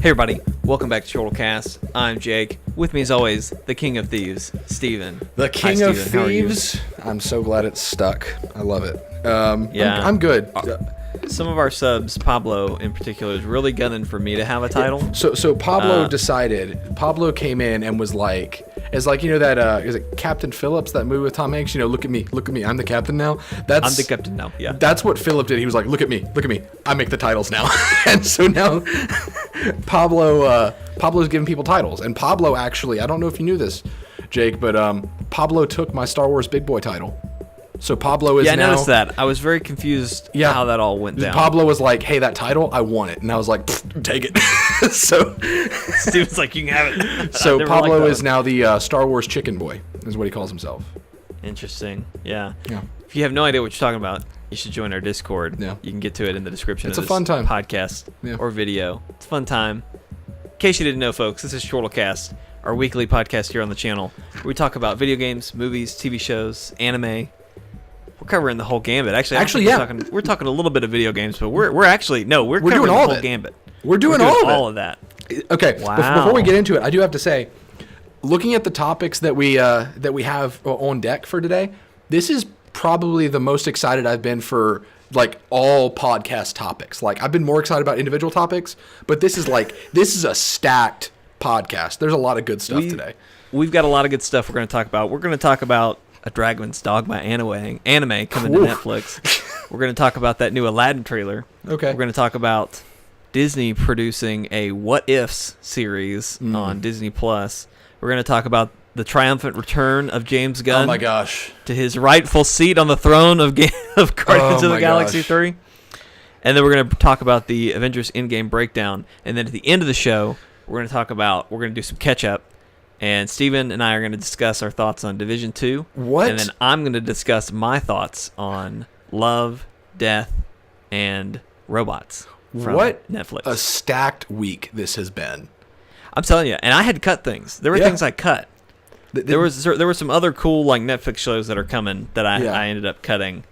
Hey everybody, welcome back to Chortle Cast. I'm Jake. With me as always, the King of Thieves, Steven. The King Hi, of Steven. How are you? Thieves. I'm so glad it's stuck. I love it. Yeah. I'm good. Some of our subs, Pablo in particular, is really gunning for me to have a title. So Pablo decided. Pablo came in and was like, you know that is it Captain Phillips, that movie with Tom Hanks? You know, look at me, I'm the captain now. I'm the captain now. Yeah. That's what Philip did. He was like, look at me, I make the titles now. And so now Pablo's giving people titles. And Pablo actually, I don't know if you knew this, Jake, but Pablo took my Star Wars Big Boy title. So Pablo is now... Yeah, I noticed that. I was very confused how that all went down. Pablo was like, hey, that title, I want it. And I was like, take it. So Steven's like, you can have it. So Pablo is now the Star Wars Chicken Boy, is what he calls himself. Interesting. Yeah. Yeah. If you have no idea what you're talking about, you should join our Discord. Yeah. You can get to it in the description It's of a this fun time. podcast or video. It's a fun time. In case you didn't know, folks, this is Chortle Cast, our weekly podcast here on the channel, where we talk about video games, movies, TV shows, anime. We're covering the whole gambit. Actually, yeah. We're talking a little bit of video games, but we're covering doing all the of whole gambit. We're doing all of that. Okay. Wow. Before we get into it, I do have to say, looking at the topics that we have on deck for today, this is probably the most excited I've been for like all podcast topics. Like I've been more excited about individual topics, but this is a stacked podcast. There's a lot of good stuff today. We've got a lot of good stuff we're going to talk about. We're going to talk about a Dragon's Dogma anime coming to Netflix. We're going to talk about that new Aladdin trailer. Okay. We're going to talk about Disney producing a What Ifs series on Disney Plus. We're going to talk about the triumphant return of James Gunn. Oh my gosh. To his rightful seat on the throne of Guardians of the Galaxy 3. And then we're going to talk about the Avengers End Game breakdown. And then at the end of the show, we're going to do some catch up. And Steven and I are going to discuss our thoughts on Division 2. What? And then I'm going to discuss my thoughts on Love, Death, and Robots from Netflix. A stacked week this has been. I'm telling you. And I had to cut things. There were things I cut. There were some other cool like Netflix shows that are coming that I ended up cutting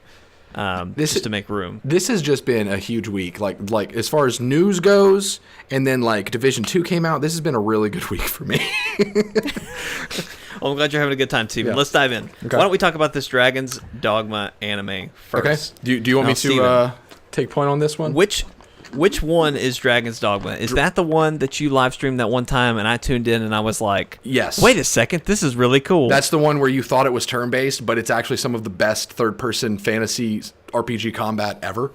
just to make room. This has just been a huge week. Like as far as news goes, and then like Division 2 came out. This has been a really good week for me. Well, I'm glad you're having a good time, Steven. Yeah. Let's dive in. Okay. Why don't we talk about this Dragon's Dogma anime first? Okay. Do you want me to Steven, take point on this one? Which one is Dragon's Dogma? Is that the one that you live streamed that one time and I tuned in and I was like, yes. Wait a second, this is really cool. That's the one where you thought it was turn-based, but it's actually some of the best third-person fantasy RPG combat ever.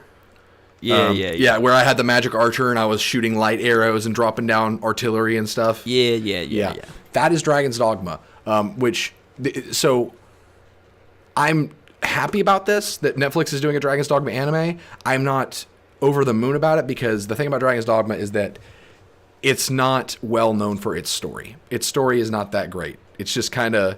Yeah, where I had the magic archer and I was shooting light arrows and dropping down artillery and stuff. Yeah. That is Dragon's Dogma, so I'm happy about this, that Netflix is doing a Dragon's Dogma anime. I'm not over the moon about it because the thing about Dragon's Dogma is that it's not well known for its story. Its story is not that great. It's just kind of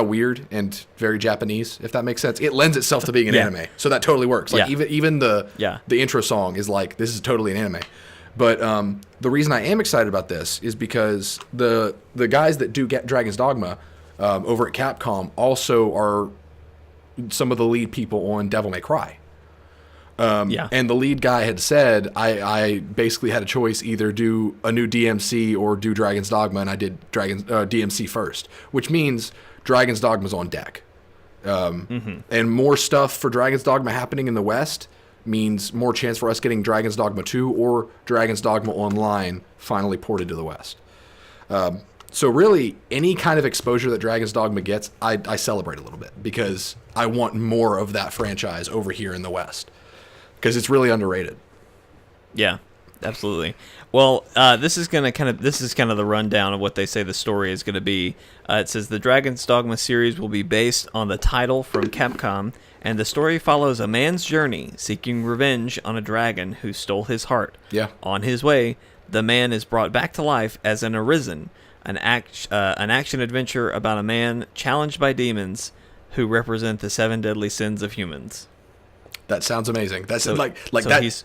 weird and very Japanese, if that makes sense. It lends itself to being an anime, so that totally works. Like even the intro song is like, this is totally an anime. But the reason I am excited about this is because the guys that do get Dragon's Dogma over at Capcom also are some of the lead people on Devil May Cry. And the lead guy had said, I basically had a choice, either do a new DMC or do Dragon's Dogma, and I did DMC first, which means Dragon's Dogma's on deck. And more stuff for Dragon's Dogma happening in the West means more chance for us getting Dragon's Dogma 2 or Dragon's Dogma Online finally ported to the West. So really, any kind of exposure that Dragon's Dogma gets, I celebrate a little bit because I want more of that franchise over here in the West. Because it's really underrated. Yeah, absolutely. Well, this is kind of the rundown of what they say the story is going to be. It says the Dragon's Dogma series will be based on the title from Capcom, and the story follows a man's journey seeking revenge on a dragon who stole his heart. Yeah. On his way, the man is brought back to life as an Arisen, an action adventure about a man challenged by demons who represent the 7 deadly sins of humans. That sounds amazing. That's so, like so that.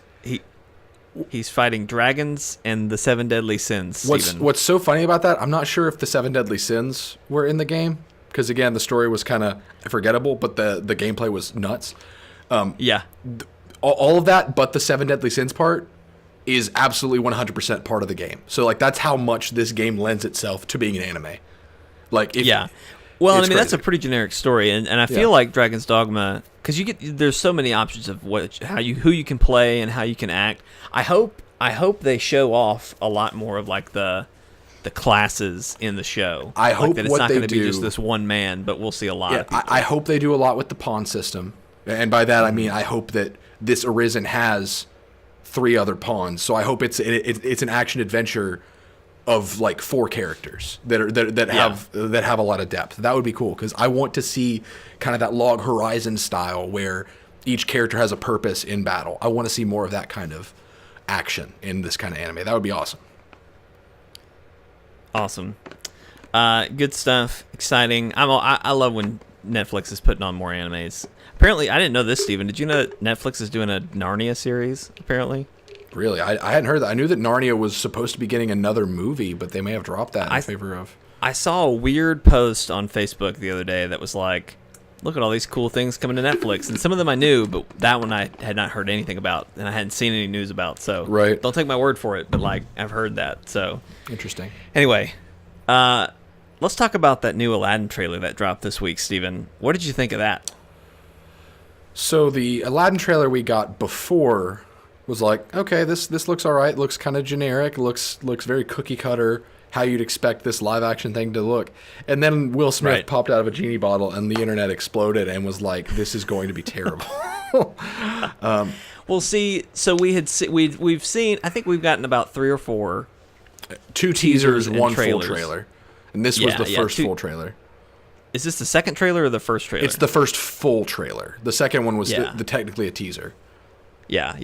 He's fighting dragons and the 7 deadly sins. What's so funny about that? I'm not sure if the 7 deadly sins were in the game because again the story was kind of forgettable, but the gameplay was nuts. Yeah. All of that, but the 7 deadly sins part is absolutely 100% part of the game. So like that's how much this game lends itself to being an anime. Like yeah. Well, I mean, that's a crazy. pretty generic story, and I feel like Dragon's Dogma, because there's so many options of who you can play and how you can act. I hope they show off a lot more of like the classes in the show. I hope that it's what not they going to be do- just this one man, but we'll see a lot of people. I hope they do a lot with the pawn system, and by that I mean I hope that this Arisen has 3 other pawns. So I hope it's an action adventure of like 4 characters that have a lot of depth. That would be cool because I want to see kind of that Log Horizon style where each character has a purpose in battle. I want to see more of that kind of action in this kind of anime. That would be awesome. Awesome. Good stuff. Exciting. I love when Netflix is putting on more animes. Apparently, I didn't know this, Steven. Did you know that Netflix is doing a Narnia series, apparently? Really? I hadn't heard that. I knew that Narnia was supposed to be getting another movie, but they may have dropped that in favor of... I saw a weird post on Facebook the other day that was like, look at all these cool things coming to Netflix. And some of them I knew, but that one I had not heard anything about, and I hadn't seen any news about. So right. Don't take my word for it, but like I've heard that. So interesting. Anyway, let's talk about that new Aladdin trailer that dropped this week, Steven. What did you think of that? So the Aladdin trailer we got before was like, okay, this looks all right. Looks kind of generic. Looks very cookie cutter. How you'd expect this live action thing to look. And then Will Smith popped out of a genie bottle, and the internet exploded and was like, "This is going to be terrible." Well, see, so we've seen. I think we've gotten about 3 or 4. 2 teasers, and 1 trailers. full trailer, and this was the first full trailer. Is this the second trailer or the first trailer? It's the first full trailer. The second one was the technically a teaser. Yeah.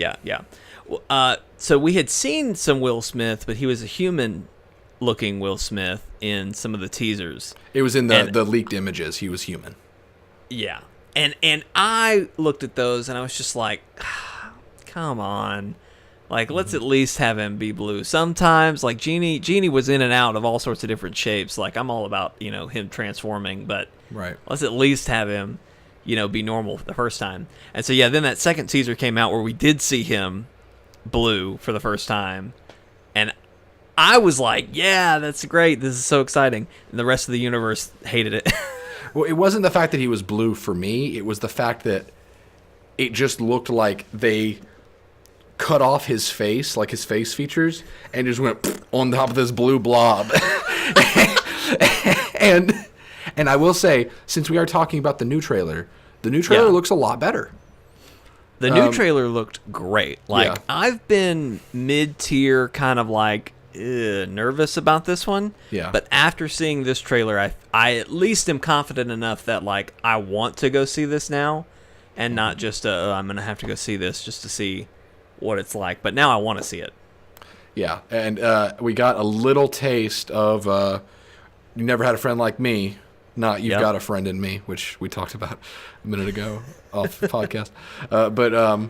So we had seen some Will Smith, but he was a human-looking Will Smith in some of the teasers. It was in the leaked images. He was human. Yeah, and I looked at those and I was just like, come on, like let's at least have him be blue. Sometimes, like Genie was in and out of all sorts of different shapes. Like I'm all about him transforming, but let's at least have him be normal the first time. And so then that second teaser came out where we did see him blue for the first time, and I was like, yeah, that's great, this is so exciting. And the rest of the universe hated it. Well, it wasn't the fact that he was blue for me, it was the fact that it just looked like they cut off his face, like his face features, and just went on top of this blue blob. And I will say, since we are talking about the new trailer looks a lot better. The new trailer looked great. Like, I've been mid-tier kind of like nervous about this one. Yeah. But after seeing this trailer, I at least am confident enough that like I want to go see this now, and not just I'm gonna have to go see this just to see what it's like. But now I want to see it. Yeah. And we got a little taste of You Never Had a Friend Like Me. Not You've Got a Friend in Me, which we talked about a minute ago off the podcast. But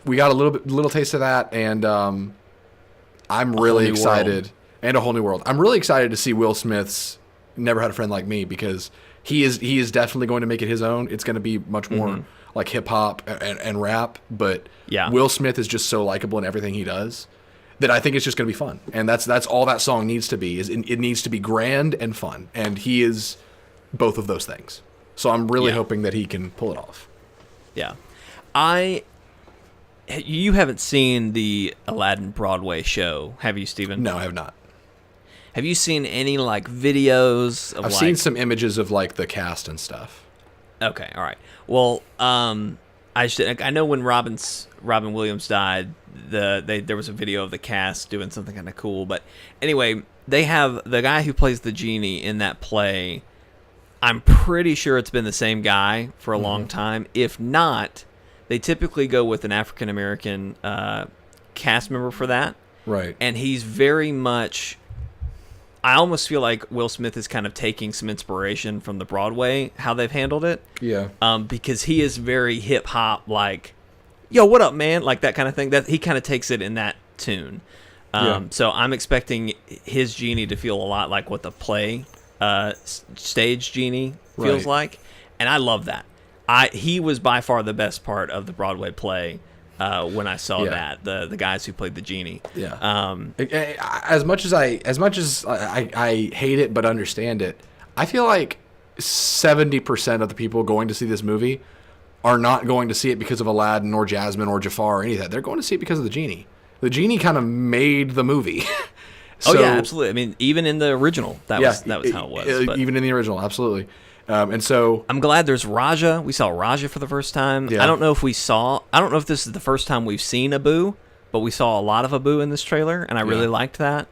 we got a little taste of that, and I'm really excited. And A Whole New World. I'm really excited to see Will Smith's Never Had a Friend Like Me, because he is definitely going to make it his own. It's going to be much more like hip hop and rap, but Will Smith is just so likable in everything he does that I think it's just going to be fun. And that's all that song needs to be. It needs to be grand and fun, and he is both of those things. So I'm really hoping that he can pull it off. Yeah. You haven't seen the Aladdin Broadway show, have you, Steven? No, I have not. Have you seen any like videos of I've seen some images of like the cast and stuff. Okay, all right. Well, I know when Robin Williams died, there was a video of the cast doing something kind of cool. But anyway, they have the guy who plays the genie in that play. I'm pretty sure it's been the same guy for a long time. If not, they typically go with an African American cast member for that. Right. And he's very much. I almost feel like Will Smith is kind of taking some inspiration from the Broadway, how they've handled it. Yeah. Because he is very hip hop, like, yo, what up, man? Like that kind of thing. That he kind of takes it in that tune. So I'm expecting his genie to feel a lot like what the play stage genie feels like, and I love that. He was by far the best part of the Broadway play. when I saw Yeah. that the guys who played the genie. Yeah. As much as I hate it but understand it, I feel like 70% of the people going to see this movie are not going to see it because of Aladdin or Jasmine or Jafar or any of that. They're going to see it because of the genie. The genie kind of made the movie. Oh yeah, absolutely. I mean, even in the original, that was how it was. But Even in the original, absolutely. And so I'm glad there's Raja. We saw Raja for the first time. Yeah. I don't know if this is the first time we've seen Abu, but we saw a lot of Abu in this trailer, and I really liked that.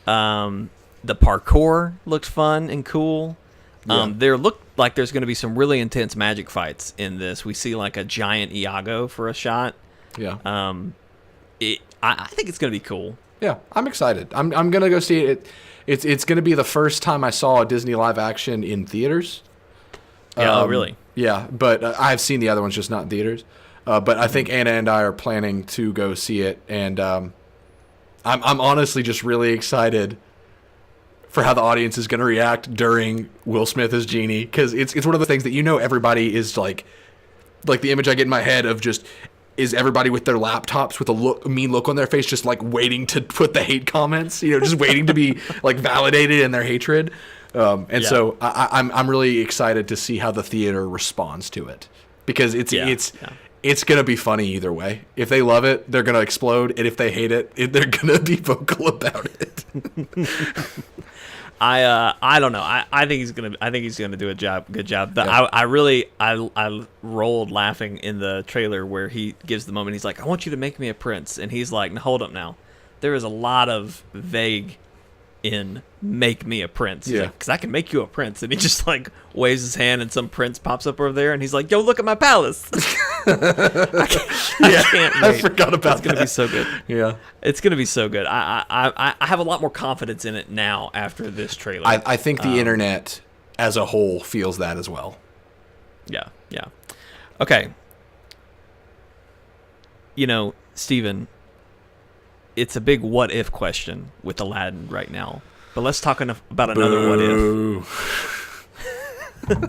The parkour looked fun and cool. There looked like there's going to be some really intense magic fights in this. We see like a giant Iago for a shot. yeah. I think it's going to be cool. Yeah, I'm excited. I'm gonna go see it. It's gonna be the first time I saw a Disney live action in theaters. Yeah, really? Yeah, but I've seen the other ones, just not in theaters. But I think Anna and I are planning to go see it, and I'm honestly just really excited for how the audience is gonna react during Will Smith as Genie, because it's one of the things that everybody is like the image I get in my head of just. Is everybody with their laptops with a mean look on their face, just like waiting to put the hate comments, just waiting to be like validated in their hatred. So I'm really excited to see how the theater responds to it, because it's gonna be funny either way. If they love it, they're gonna explode, and if they hate it, they're gonna be vocal about it. I don't know. I think he's gonna do a good job. I rolled laughing in the trailer where he gives the moment. He's like, "I want you to make me a prince," and he's like, "Now, hold up now. There is a lot of vague in make me a prince." Yeah. Because I can make you a prince, and he just like waves his hand, and some prince pops up over there, and he's like, "Yo, look at my palace." I can't wait. I forgot about It's gonna be so good. Yeah. It's gonna be so good. I have a lot more confidence in it now after this trailer. I think the internet as a whole feels that as well. Yeah. Okay. Steven, it's a big what if question with Aladdin right now. But let's talk about another what if.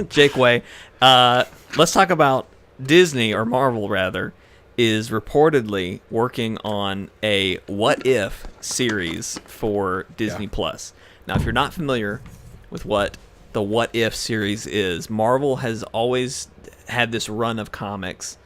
Jake Way. Let's talk about Disney, or Marvel rather, is reportedly working on a what if series for Disney Plus. Now, if you're not familiar with what the what if series is, Marvel has always had this run of comics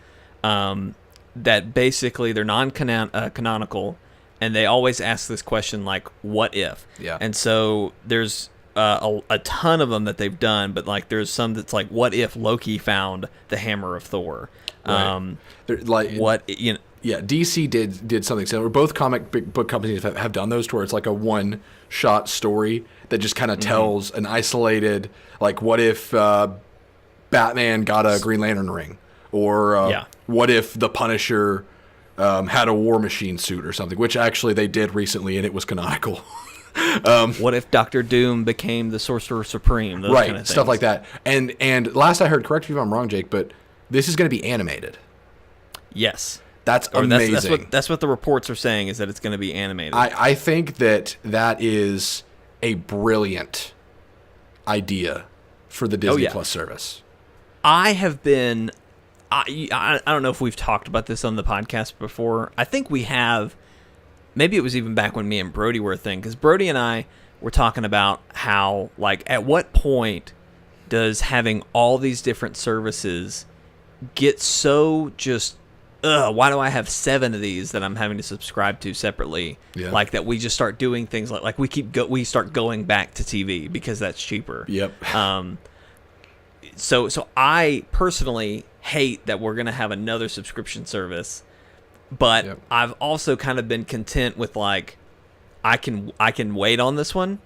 that basically they're non-canonical, and they always ask this question like, what if? Yeah. And so there's a ton of them that they've done, but like there's some that's like, what if Loki found the hammer of Thor? Right. Yeah, DC did something similar. Both comic book companies have done those, to where it's like a one-shot story that just kind of tells an isolated, like, what if Batman got a Green Lantern ring? Or what if the Punisher had a War Machine suit or something, which actually they did recently, and it was canonical. What if Doctor Doom became the Sorcerer Supreme? Those right, kind of stuff like that. And last I heard, correct me if I'm wrong, Jake, but this is going to be animated. Yes. That's amazing. That's what the reports are saying, is that it's going to be animated. I think that is a brilliant idea for the Disney Plus service. I have been... I don't know if we've talked about this on the podcast before. I think we have. Maybe it was even back when me and Brody were a thing, because Brody and I were talking about how, like, at what point does having all these different services get so just, why do I have 7 of these that I'm having to subscribe to separately? Yeah. Like that we just start doing things like we start going back to TV because that's cheaper. Yep. So I personally hate that we're going to have another subscription service, but I've also kind of been content with, like, I can wait on this one.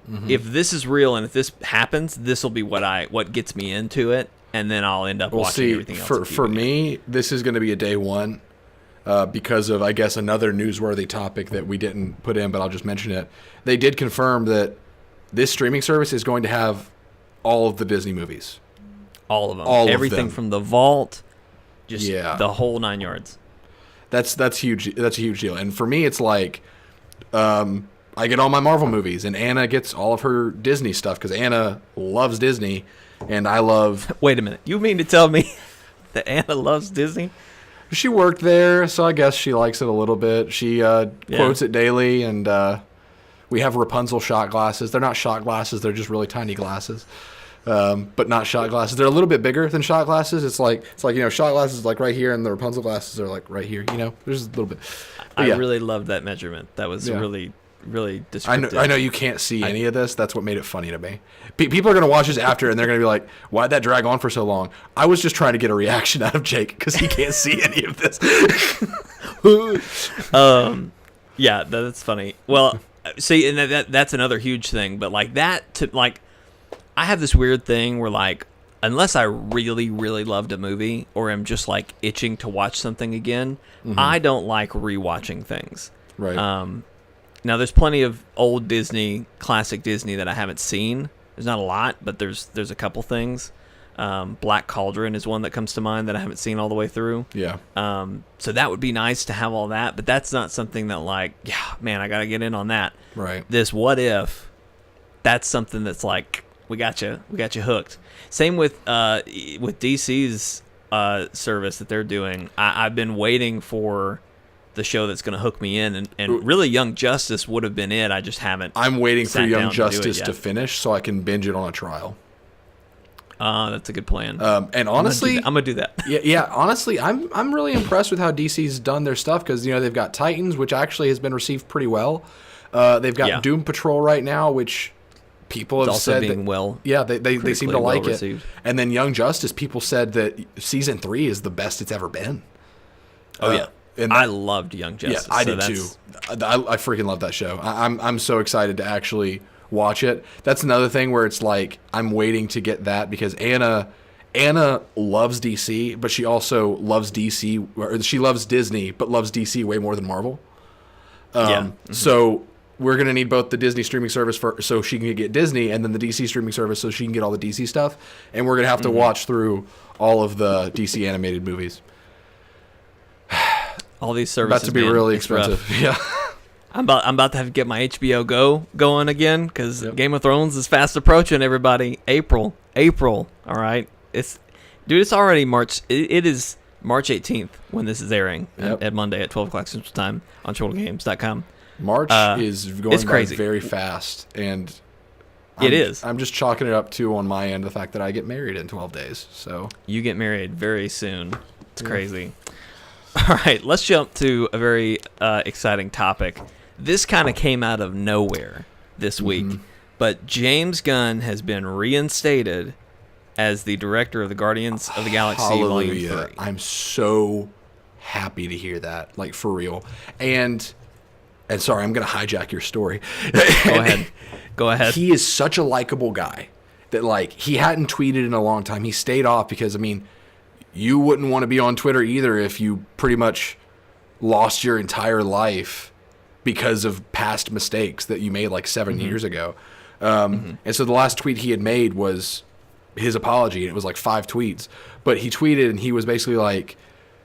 Mm-hmm. If this is real and if this happens, this will be what gets me into it, and then I'll end up watching everything else. For me, this is going to be a day one because of, I guess, another newsworthy topic that we didn't put in, but I'll just mention it. They did confirm that this streaming service is going to have all of the Disney movies. All of them. Everything from the vault, just the whole 9 yards. That's huge. That's a huge deal. And for me, it's like I get all my Marvel movies, and Anna gets all of her Disney stuff because Anna loves Disney, and I love... Wait a minute. You mean to tell me that Anna loves Disney? She worked there, so I guess she likes it a little bit. She quotes it daily, and we have Rapunzel shot glasses. They're not shot glasses; they're just really tiny glasses, but not shot glasses. They're a little bit bigger than shot glasses. It's like shot glasses is like right here, and the Rapunzel glasses are like right here. There's a little bit. But I really loved that measurement. That was really descriptive. I know you can't see any of this. That's what made it funny to me. People are going to watch this after, and they're going to be like, why'd that drag on for so long? I was just trying to get a reaction out of Jake because he can't see any of this. Yeah, that's funny. Well, see, and that's another huge thing. But like that, I have this weird thing where like, unless I really, really loved a movie or am just like itching to watch something again, I don't like rewatching things. Right. Now, there's plenty of old Disney, classic Disney that I haven't seen. There's not a lot, but there's a couple things. Black Cauldron is one that comes to mind that I haven't seen all the way through. Yeah. So that would be nice to have all that, but that's not something that like, yeah, man, I got to get in on that. Right. This What If, that's something that's like, we got you hooked. Same with DC's service that they're doing. I've been waiting for the show that's going to hook me in, and really Young Justice would have been it. I just haven't. I'm waiting for Young Justice to finish so I can binge it on a trial. That's a good plan. And honestly, I'm gonna do that. yeah. Honestly, I'm really impressed with how DC's done their stuff because they've got Titans, which actually has been received pretty well. They've got Doom Patrol right now, which people have said they seem to like it. And then Young Justice, people said that season 3 is the best it's ever been. Oh yeah. And I loved Young Justice. Yeah, I did too. I freaking love that show. I'm so excited to actually watch it. That's another thing where it's like I'm waiting to get that because Anna loves DC, but she also loves DC. Or she loves Disney, but loves DC way more than Marvel. So we're gonna need both the Disney streaming service so she can get Disney, and then the DC streaming service so she can get all the DC stuff. And we're gonna have to watch through all of the DC animated movies. All these services about to be really expensive. Yeah, I'm about to have to get my HBO Go going again because Game of Thrones is fast approaching. Everybody, April. All right, it's already March. It is March 18th when this is airing at Monday at 12 o'clock Central Time on ChortleGames.com. March is going by very fast, and I'm just chalking it up to on my end the fact that I get married in 12 days. So you get married very soon. It's crazy. All right, let's jump to a very exciting topic. This kind of came out of nowhere this week, but James Gunn has been reinstated as the director of the Guardians of the Galaxy Volume 3. I'm so happy to hear that, like for real. And sorry, I'm going to hijack your story. Go ahead. He is such a likable guy that like he hadn't tweeted in a long time. He stayed off because you wouldn't want to be on Twitter either if you pretty much lost your entire life because of past mistakes that you made like 7 years ago. And so the last tweet he had made was his apology, and it was like 5 tweets. But he tweeted, and he was basically like,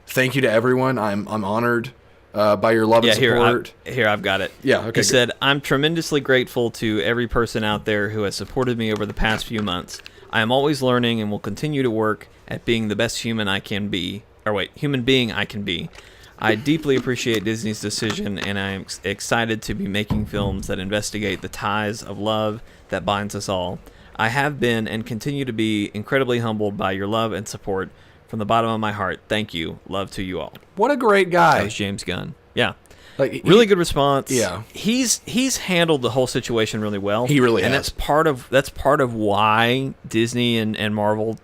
"Thank you to everyone. I'm honored by your love and support." Here, I've got it. Yeah, okay. He said, "I'm tremendously grateful to every person out there who has supported me over the past few months. I am always learning and will continue to work at being the best human being I can be. I deeply appreciate Disney's decision, and I am excited to be making films that investigate the ties of love that binds us all. I have been and continue to be incredibly humbled by your love and support. From the bottom of my heart, thank you. Love to you all." What a great guy. That was James Gunn. Yeah. Really good response. Yeah. He's handled the whole situation really well. He really has. And that's part of why Disney and Marvel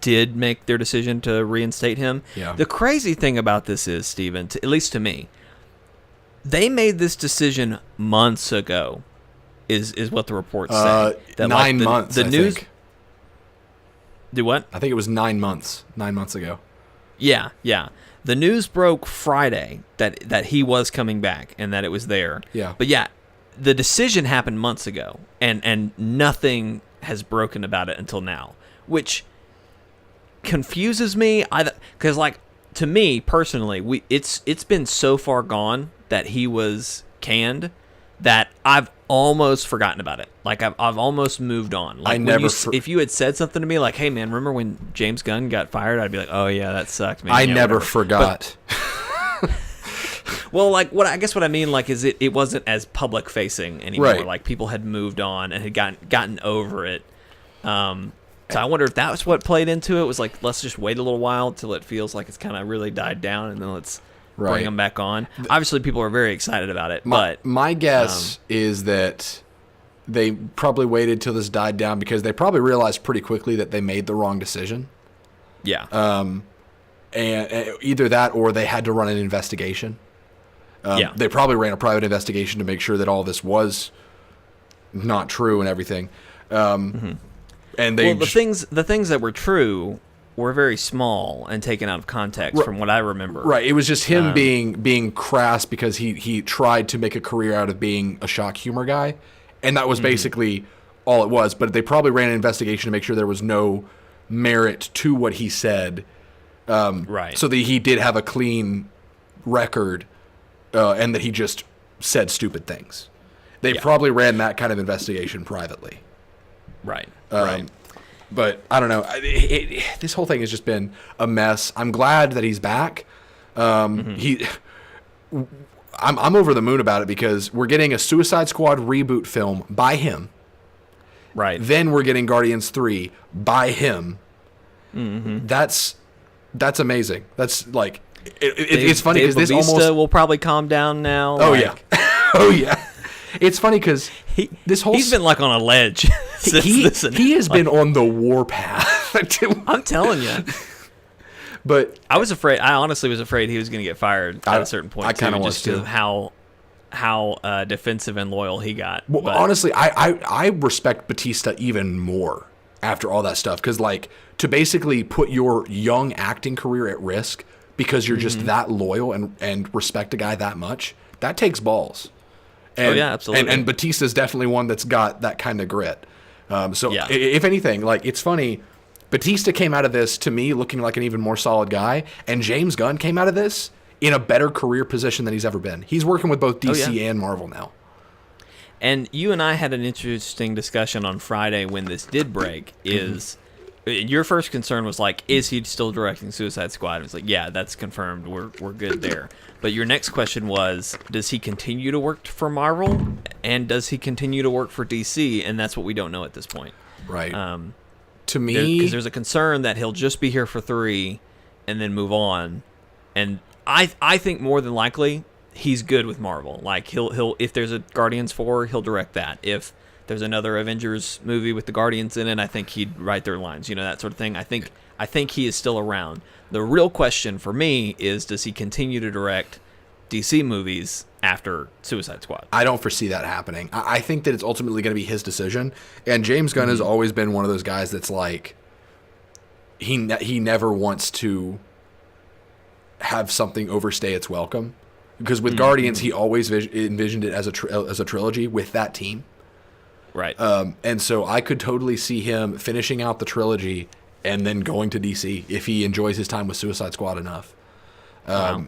did make their decision to reinstate him. Yeah. The crazy thing about this is, Steven, at least to me, they made this decision months ago, is what the reports say. That 9 months, the news think. Do what? I think it was 9 months. 9 months ago. Yeah. The news broke Friday that he was coming back and that it was there. Yeah. But yeah, the decision happened months ago, and nothing has broken about it until now, which confuses me. Because like to me personally, it's been so far gone that he was canned that I've almost forgotten about it. Like I've almost moved on. Like if you had said something to me like, "Hey man, remember when James Gunn got fired?" I'd be like, "Oh yeah, that sucked, man." I never forgot. Well, like what I mean, like, is it wasn't as public facing anymore. Right. Like people had moved on and had gotten over it. So I wonder if that was what played into it. Was like, let's just wait a little while till it feels like it's kind of really died down, and then let's bring them back on. Obviously, people are very excited about it. But my guess is that they probably waited till this died down because they probably realized pretty quickly that they made the wrong decision. Yeah. And either that or they had to run an investigation. They probably ran a private investigation to make sure that all this was not true and everything. And they the things that were true were very small and taken out of context from what I remember. Right. It was just him being crass because he tried to make a career out of being a shock humor guy. And that was basically all it was. But they probably ran an investigation to make sure there was no merit to what he said. So that he did have a clean record and that he just said stupid things. They probably ran that kind of investigation privately. Right. But I don't know. This whole thing has just been a mess. I'm glad that he's back. I'm over the moon about it because we're getting a Suicide Squad reboot film by him. Right. Then we're getting Guardians 3 by him. That's amazing. That's like it's funny because this almost will probably calm down now. Oh yeah. It's funny because he's been like on a ledge. He has been on the warpath. I'm telling you. But I honestly was afraid he was going to get fired at a certain point. I kind of was just too. Of how defensive and loyal he got. Well, honestly, I respect Batista even more after all that stuff because like to basically put your young acting career at risk because you're just that loyal and respect a guy that much, that takes balls. And, absolutely. And Batista's definitely one that's got that kind of grit. If anything, like it's funny, Batista came out of this to me looking like an even more solid guy, and James Gunn came out of this in a better career position than he's ever been. He's working with both DC and Marvel now. And you and I had an interesting discussion on Friday when this did break. Your first concern was like, is he still directing Suicide Squad? It was like, yeah, that's confirmed. We're good there. But your next question was, does he continue to work for Marvel? And does he continue to work for DC? And that's what we don't know at this point. Right. To me... Because there's a concern that he'll just be here for 3 and then move on. And I think more than likely, he's good with Marvel. Like, he'll if there's a Guardians 4, he'll direct that. If there's another Avengers movie with the Guardians in it, I think he'd write their lines, that sort of thing. I think he is still around. The real question for me is, does he continue to direct DC movies after Suicide Squad? I don't foresee that happening. I think that it's ultimately going to be his decision. And James Gunn has always been one of those guys that's like, he never wants to have something overstay its welcome. Because with Guardians, he always envisioned it as a trilogy with that team. Right. And so I could totally see him finishing out the trilogy and then going to DC if he enjoys his time with Suicide Squad enough. Wow.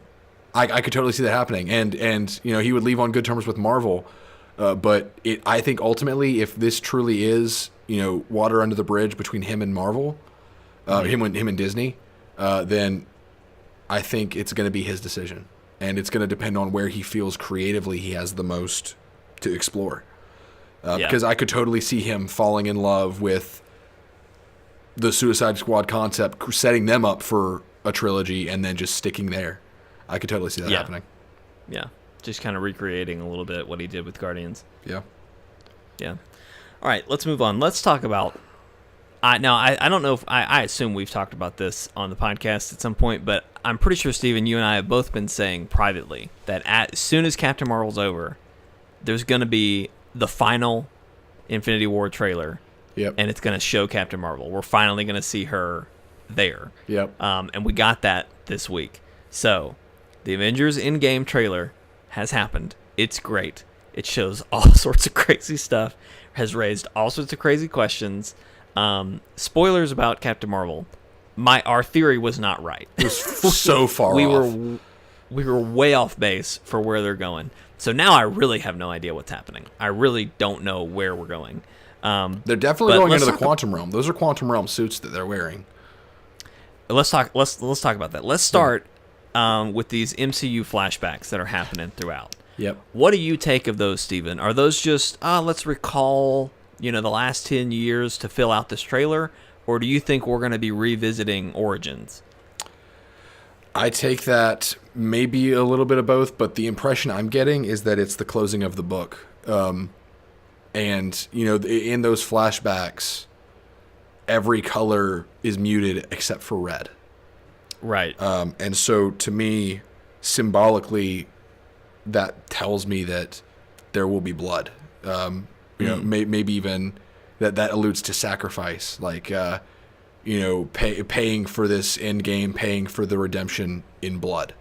I could totally see that happening. And he would leave on good terms with Marvel. But I think ultimately, if this truly is, water under the bridge between him and Marvel, him and Disney, then I think it's going to be his decision. And it's going to depend on where he feels creatively he has the most to explore. Because I could totally see him falling in love with the Suicide Squad concept, setting them up for a trilogy, and then just sticking there. I could totally see that happening. Yeah, just kind of recreating a little bit what he did with Guardians. Yeah. All right, let's move on. Let's talk about... I don't know if... I assume we've talked about this on the podcast at some point, but I'm pretty sure, Steven, you and I have both been saying privately that as soon as Captain Marvel's over, there's going to be the final Infinity War trailer. Yep. And it's going to show Captain Marvel. We're finally going to see her there. Yep. And we got that this week. So, the Avengers End Game trailer has happened. It's great. It shows all sorts of crazy stuff. Has raised all sorts of crazy questions. Spoilers about Captain Marvel. Our theory was not right. It was so far off. We were way off base for where they're going. So now I really have no idea what's happening. I really don't know where we're going. They're definitely going into the quantum realm. Those are quantum realm suits that they're wearing. Let's talk about that. Let's start with these MCU flashbacks that are happening throughout. Yep. What do you take of those, Steven? Are those just, let's recall, the last 10 years to fill out this trailer? Or do you think we're going to be revisiting Origins? I take that maybe a little bit of both, but the impression I'm getting is that it's the closing of the book. And, in those flashbacks, every color is muted except for red. Right. And so to me, symbolically, that tells me that there will be blood. Maybe even that alludes to sacrifice, like, paying for this end game, paying for the redemption in blood.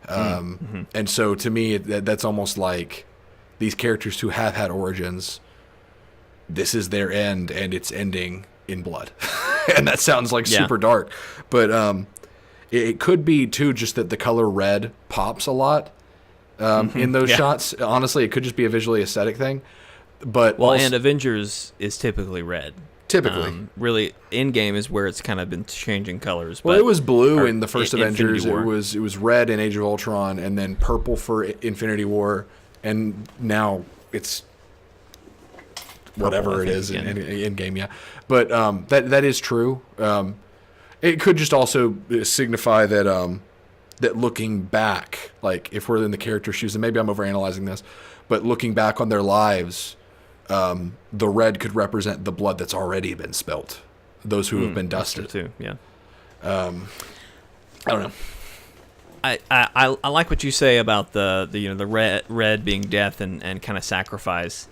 And so to me, that's almost like these characters who have had origins, this is their end, and it's ending in blood. And that sounds like super dark, but it could be too just that the color red pops a lot in those shots. Honestly, it could just be a visually aesthetic thing. But and Avengers is typically red. Typically. Really, End Game is where it's kind of been changing colors. Well, it was blue in the first Avengers. It was red in Age of Ultron, and then purple for Infinity War, and now it's whatever it is in End Game. Yeah, but that is true. It could just also signify that that looking back, like if we're in the character shoes, and maybe I'm overanalyzing this, but looking back on their lives. The red could represent the blood that's already been spilt, those who have been dusted. Too, yeah. I don't know. I like what you say about the red being death and kind of sacrifice.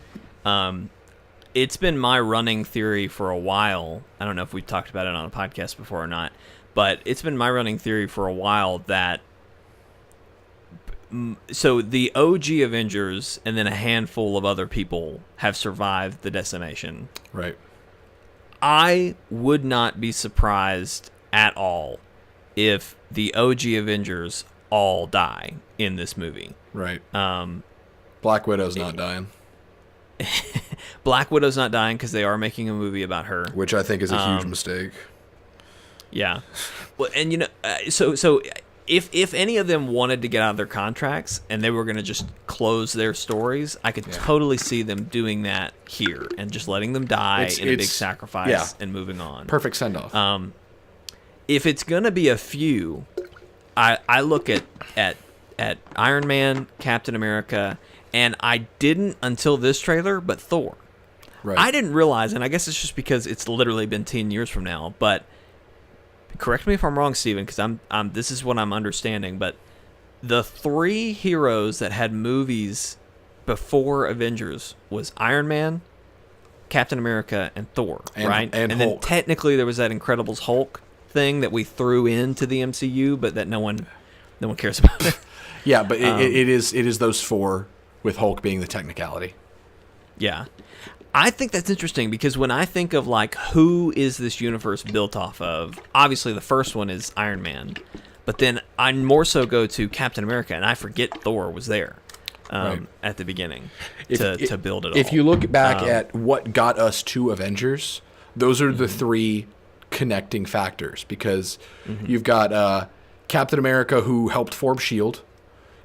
It's been my running theory for a while. I don't know if we talked about it on a podcast before or not, but it's been my running theory for a while that. So the OG Avengers and then a handful of other people have survived the decimation. Right. I would not be surprised at all if the OG Avengers all die in this movie. Right. Black Widow's not dying. Black Widow's not dying because they are making a movie about her, which I think is a huge mistake. Yeah. Well, and so. If any of them wanted to get out of their contracts and they were going to just close their stories, I could totally see them doing that here and just letting them die in a big sacrifice and moving on. Perfect send-off. If it's going to be a few, I look at Iron Man, Captain America, and I didn't until this trailer, but Thor. Right. I didn't realize, and I guess it's just because it's literally been 10 years from now, but... Correct me if I'm wrong, Steven, because I'm this is what I'm understanding, but the three heroes that had movies before Avengers was Iron Man, Captain America, and Thor, right? And Hulk. Then technically there was that Incredibles Hulk thing that we threw into the MCU, but that no one cares about. Yeah, but it is those four, with Hulk being the technicality. Yeah. I think that's interesting because when I think of like who is this universe built off of, obviously the first one is Iron Man, but then I more so go to Captain America and I forget Thor was there at the beginning to build it all. If you look back at what got us to Avengers, those are the three connecting factors because you've got Captain America who helped form S.H.I.E.L.D.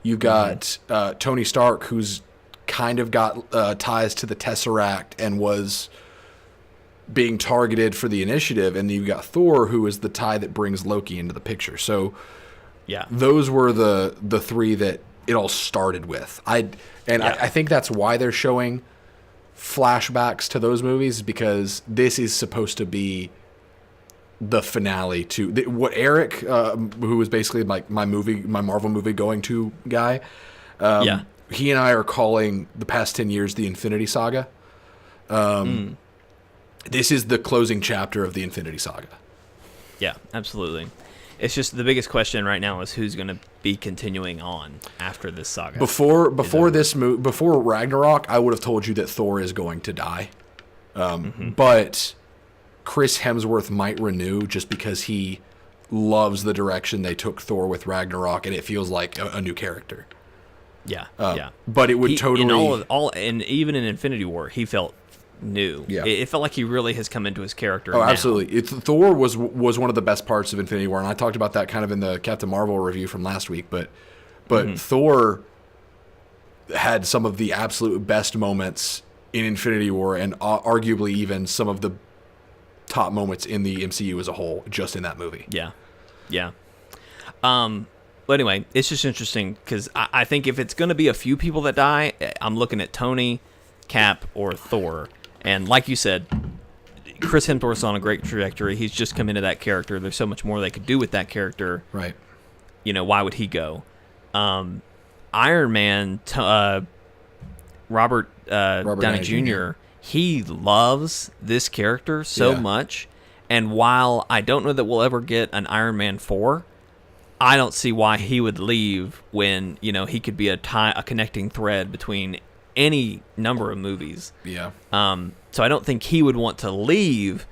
You've got Tony Stark who's kind of got ties to the Tesseract and was being targeted for the initiative, and you've got Thor, who is the tie that brings Loki into the picture. So, those were the three that it all started with. I think that's why they're showing flashbacks to those movies because this is supposed to be the finale to what Eric, who was basically like my Marvel movie going to guy. He and I are calling the past 10 years the Infinity Saga. This is the closing chapter of the Infinity Saga. Yeah, absolutely. It's just the biggest question right now is who's going to be continuing on after this saga. Before Ragnarok, I would have told you that Thor is going to die. But Chris Hemsworth might renew just because he loves the direction they took Thor with Ragnarok, and it feels like a new character. Yeah, But it would totally... And even in Infinity War, he felt new. Yeah. It felt like he really has come into his character. Oh, now. absolutely. Thor was one of the best parts of Infinity War, and I talked about that kind of in the Captain Marvel review from last week. But Thor had some of the absolute best moments in Infinity War, and arguably even some of the top moments in the MCU as a whole, just in that movie. Yeah. But anyway, it's just interesting because I think if it's going to be a few people that die, I'm looking at Tony, Cap, or Thor. And like you said, Chris Hemsworth's on a great trajectory. He's just come into that character. There's so much more they could do with that character. Right. Why would he go? Iron Man, Robert Downey Jr., he loves this character so much. And while I don't know that we'll ever get an Iron Man 4, I don't see why he would leave when, he could be a connecting thread between any number of movies. Yeah. So I don't think he would want to leave,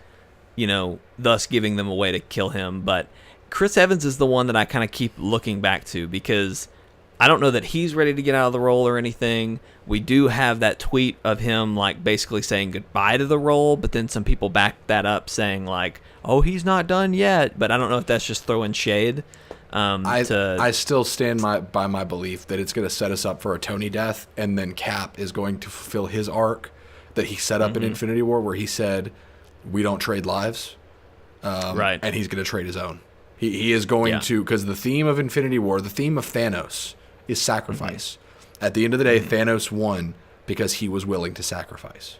thus giving them a way to kill him. But Chris Evans is the one that I kind of keep looking back to because I don't know that he's ready to get out of the role or anything. We do have that tweet of him basically saying goodbye to the role, but then some people back that up saying oh, he's not done yet. But I don't know if that's just throwing shade. I still stand by my belief that it's going to set us up for a Tony death, and then Cap is going to fulfill his arc that he set up in Infinity War, where he said, "We don't trade lives," right? And he's going to trade his own. He is going to, because the theme of Infinity War, the theme of Thanos, is sacrifice. At the end of the day, Thanos won because he was willing to sacrifice.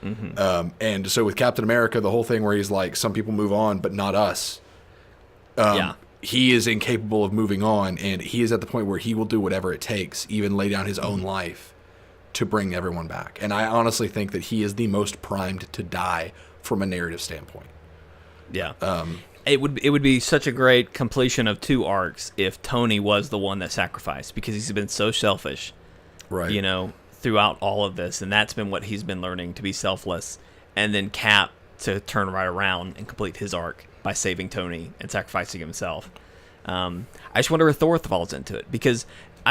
And so with Captain America, the whole thing where he's like, "Some people move on, but not us." He is incapable of moving on, and he is at the point where he will do whatever it takes, even lay down his own life, to bring everyone back. And I honestly think that he is the most primed to die from a narrative standpoint. Yeah. It would be such a great completion of two arcs if Tony was the one that sacrificed, because he's been so selfish, right? Throughout all of this, and that's been what he's been learning, to be selfless, and then Cap to turn right around and complete his arc by saving Tony and sacrificing himself. I just wonder if Thor falls into it, because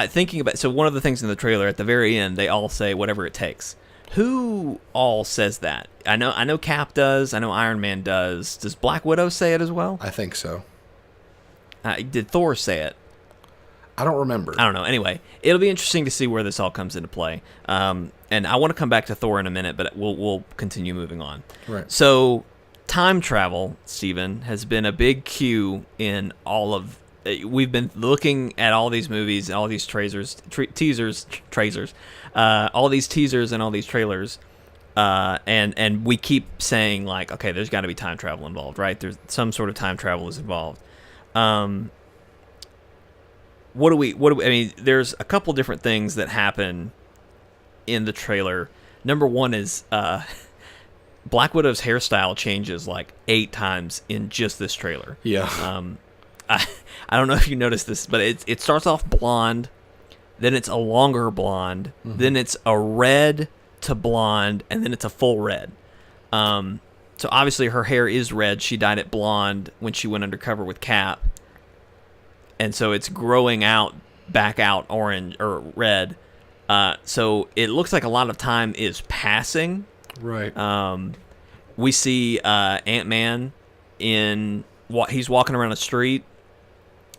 thinking about, so one of the things in the trailer at the very end, they all say whatever it takes. Who all says that? I know Cap does. I know Iron Man does. Does Black Widow say it as well? I think so. Did Thor say it? I don't remember. I don't know. Anyway, it'll be interesting to see where this all comes into play. And I want to come back to Thor in a minute, but we'll continue moving on. Right. So, time travel, Steven, has been a big cue in all of... We've been looking at all these movies, all these all these teasers and all these trailers, and we keep saying, okay, there's got to be time travel involved, right? There's some sort of time travel is involved. What do we, I mean, there's a couple different things that happen in the trailer. Number one is Black Widow's hairstyle changes 8 times in just this trailer. Yeah. I don't know if you noticed this, but it starts off blonde, then it's a longer blonde, then it's a red to blonde, and then it's a full red. So obviously her hair is red. She dyed it blonde when she went undercover with Cap. And so it's growing back out orange or red. So it looks like a lot of time is passing. Right. We see Ant-Man he's walking around a street,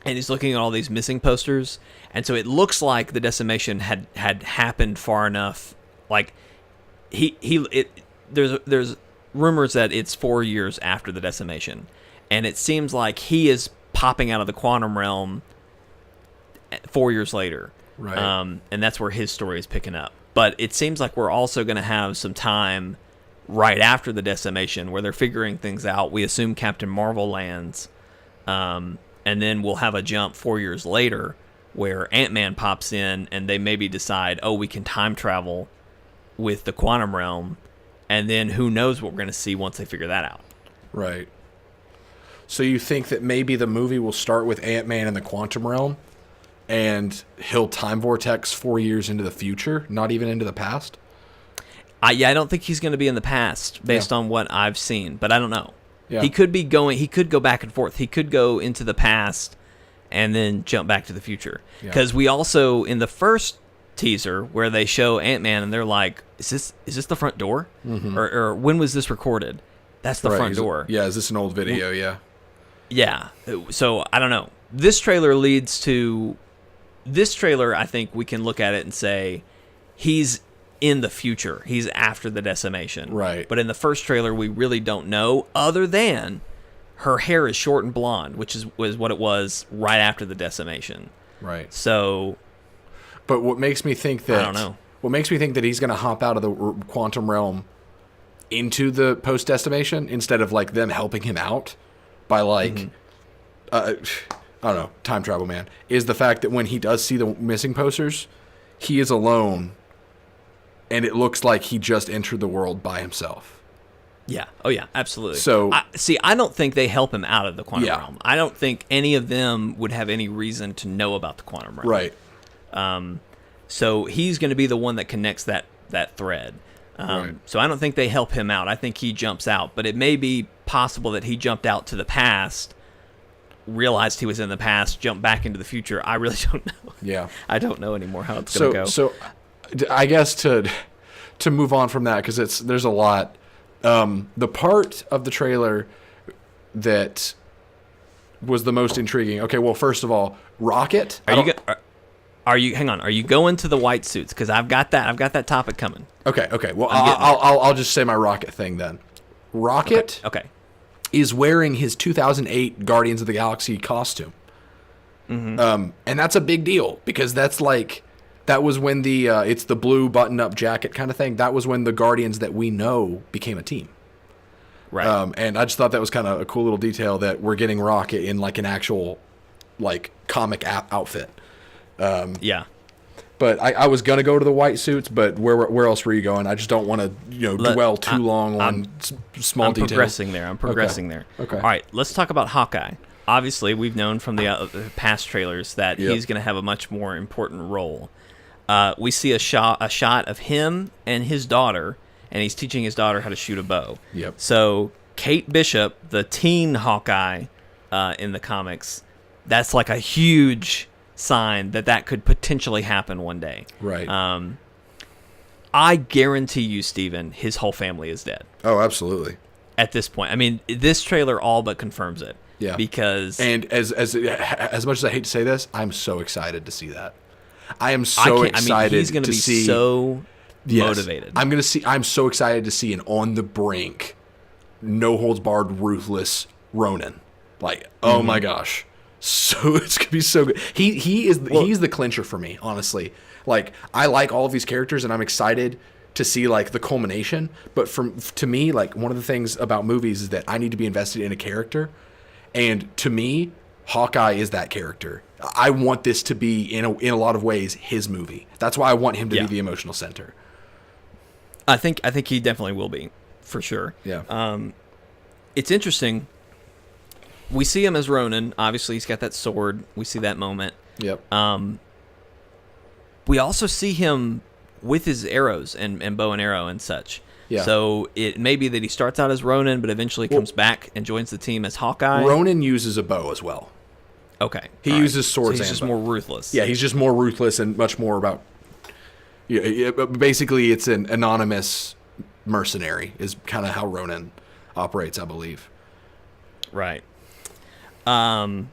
and he's looking at all these missing posters. And so it looks like the decimation had happened far enough. There's rumors that it's 4 years after the decimation, and it seems like he is popping out of the quantum realm 4 years later. Right. And that's where his story is picking up. But it seems like we're also going to have some time right after the decimation where they're figuring things out. We assume Captain Marvel lands, and then we'll have a jump 4 years later where Ant-Man pops in, and they maybe decide, we can time travel with the quantum realm, and then who knows what we're going to see once they figure that out. Right. So you think that maybe the movie will start with Ant-Man in the quantum realm, and he'll time vortex 4 years into the future, not even into the past? I don't think he's going to be in the past based on what I've seen, but I don't know. Yeah. He could go back and forth. He could go into the past and then jump back to the future. Because we also, in the first teaser where they show Ant-Man and they're like, is this the front door? Or when was this recorded? That's the front door. Yeah, is this an old video? Yeah. Yeah. So I don't know. This trailer, I think we can look at it and say he's in the future. He's after the decimation. Right. But in the first trailer, we really don't know, other than her hair is short and blonde, which was what it was right after the decimation. Right. So, but what makes me think that, I don't know. What makes me think that he's going to hop out of the quantum realm into the post-decimation instead of like them helping him out by like, I don't know, time travel, man, is the fact that when he does see the missing posters, he is alone, and it looks like he just entered the world by himself. Yeah. Oh, yeah, absolutely. So, I don't think they help him out of the quantum realm. I don't think any of them would have any reason to know about the quantum realm. Right. So he's going to be the one that connects that thread. Right. So I don't think they help him out. I think he jumps out. But it may be possible that he jumped out to the past, realized he was in the past, jumped back into the future. I really don't know. Yeah. I don't know anymore how it's going to go. So I guess to move on from that, because there's a lot. The part of the trailer that was the most intriguing. Okay, well, first of all, Rocket. Are you hang on? Are you going to the white suits? Because I've got that topic coming. Okay. Well, I'll just say my Rocket thing then. Rocket. Okay. Is wearing his 2008 Guardians of the Galaxy costume. And that's a big deal because that was when it's the blue button-up jacket kind of thing. That was when the Guardians that we know became a team. Right. And I just thought that was kind of a cool little detail that we're getting Rocket in like an actual like comic outfit. Yeah. But I was gonna go to the white suits, but where else were you going? I just don't want to dwell too long on small details. I'm progressing there. Okay. All right, let's talk about Hawkeye. Obviously, we've known from the past trailers that he's going to have a much more important role. We see a shot of him and his daughter, and he's teaching his daughter how to shoot a bow. Yep. So Kate Bishop, the teen Hawkeye in the comics, that's like a huge sign that could potentially happen one day. Right. I guarantee you, Steven, his whole family is dead. Oh, absolutely. At this point. I mean, this trailer all but confirms it. Yeah. Because... And as much as I hate to say this, I'm so excited to see that. I am so excited he's going to be see, so motivated. I'm so excited to see an on the brink, no holds barred, ruthless Ronin. Like, oh my gosh. So it's going to be so good. He's the clincher for me, honestly. Like, I like all of these characters and I'm excited to see like the culmination, but to me, like, one of the things about movies is that I need to be invested in a character, and to me, Hawkeye is that character. I want this to be in a lot of ways his movie. That's why I want him to be the emotional center. I think he definitely will be, for sure. Yeah. It's interesting. We see him as Ronin. Obviously, he's got that sword. We see that moment. Yep. We also see him with his arrows and bow and arrow and such. Yeah. So it may be that he starts out as Ronin, but eventually comes back and joins the team as Hawkeye. Ronin uses a bow as well. Okay. He uses swords. So he's just more ruthless. Yeah, he's just more ruthless and much more about... Yeah, basically, it's an anonymous mercenary is kind of how Ronin operates, I believe. Right. All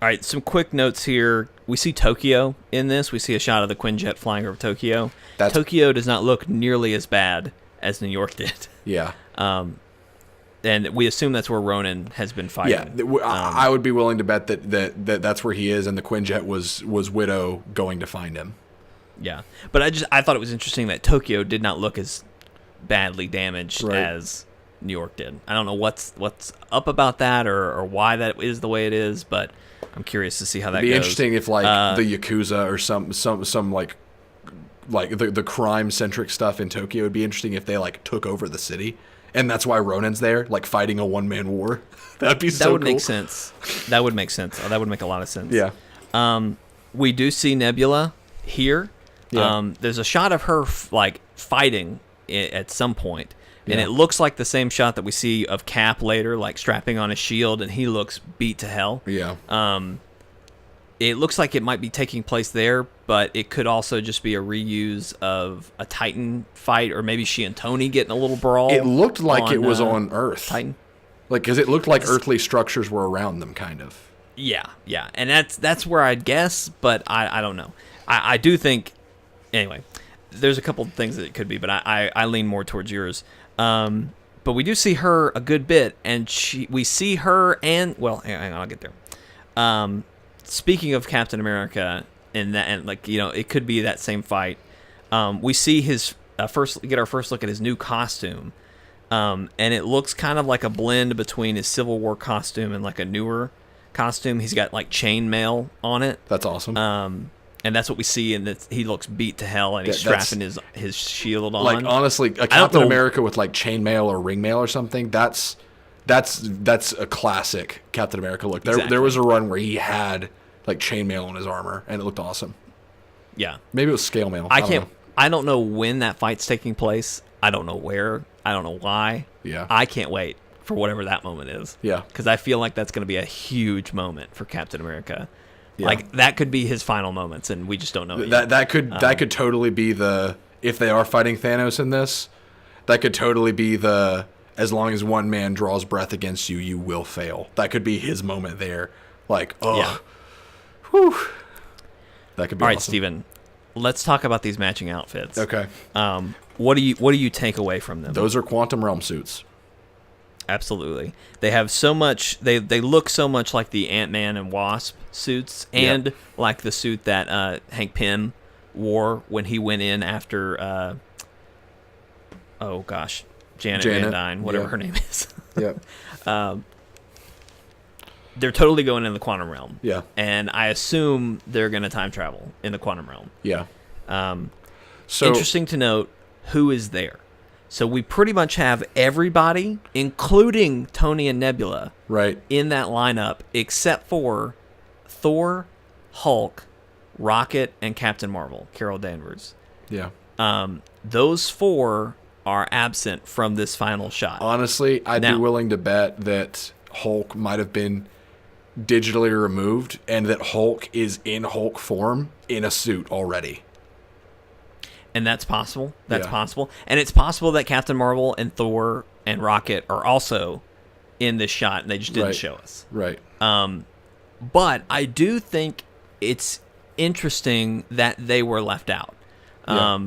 right, some quick notes here. We see Tokyo in this. We see a shot of the Quinjet flying over Tokyo. Tokyo does not look nearly as bad as New York did. Yeah. And we assume that's where Ronin has been fighting. Yeah, I would be willing to bet that's where he is, and the Quinjet was Widow going to find him. Yeah, but I thought it was interesting that Tokyo did not look as badly damaged as New York did. I don't know what's up about that or why that is the way it is, but I'm curious to see how that goes. It'd be interesting if like the Yakuza or some like the crime centric stuff in Tokyo. It'd be interesting if they like took over the city, and that's why Ronin's there, like fighting a one-man war. That'd be so cool. That would make sense. That would make sense. That would make a lot of sense. Yeah. We do see Nebula here. Yeah. There's a shot of her like fighting at some point, and it looks like the same shot that we see of Cap later, like strapping on his shield, and he looks beat to hell. Yeah. It looks like it might be taking place there, but it could also just be a reuse of a Titan fight, or maybe she and Tony getting a little brawl. It looked like it was on Earth. Titan. Like, because it looked like earthly structures were around them, kind of. Yeah, and that's where I'd guess, but I don't know. I do think, anyway, there's a couple of things that it could be, but I lean more towards yours. But we do see her a good bit, and we see her and, well, hang on, I'll get there. Speaking of Captain America, and like, you know, it could be that same fight. We see his get our first look at his new costume. And it looks kind of like a blend between his Civil War costume and like a newer costume. He's got like chainmail on it. That's awesome. And that's what we see, and he looks beat to hell, and he's strapping his shield on. Like, honestly, a Captain America with like chainmail or ringmail or something, that's a classic Captain America look. There was a run where he had like chainmail on his armor, and it looked awesome. Yeah. Maybe it was scale mail. I don't know when that fight's taking place. I don't know where. I don't know why. Yeah. I can't wait for whatever that moment is. Yeah. Because I feel like that's going to be a huge moment for Captain America. Yeah. Like, that could be his final moments, and we just don't know. That could totally be if they are fighting Thanos in this, that could totally be as long as one man draws breath against you, you will fail. That could be his moment there. Like, whew. That could be all right, awesome. Steven. Let's talk about these matching outfits. Okay. What do you take away from them? Those are quantum realm suits. Absolutely. They have so much. They look so much like the Ant-Man and Wasp suits, and like the suit that Hank Pym wore when he went in after. Janet Van Dyne, whatever her name is. Yep. They're totally going in the quantum realm. Yeah. And I assume they're going to time travel in the quantum realm. Yeah. So interesting to note who is there. So we pretty much have everybody, including Tony and Nebula, right, in that lineup, except for Thor, Hulk, Rocket, and Captain Marvel, Carol Danvers. Yeah. Those four are absent from this final shot. Honestly, I'd be willing to bet that Hulk might have been digitally removed, and that Hulk is in Hulk form in a suit already. And that's possible. That's possible. And it's possible that Captain Marvel and Thor and Rocket are also in this shot, and they just didn't show us. Right. But I do think it's interesting that they were left out. Yeah.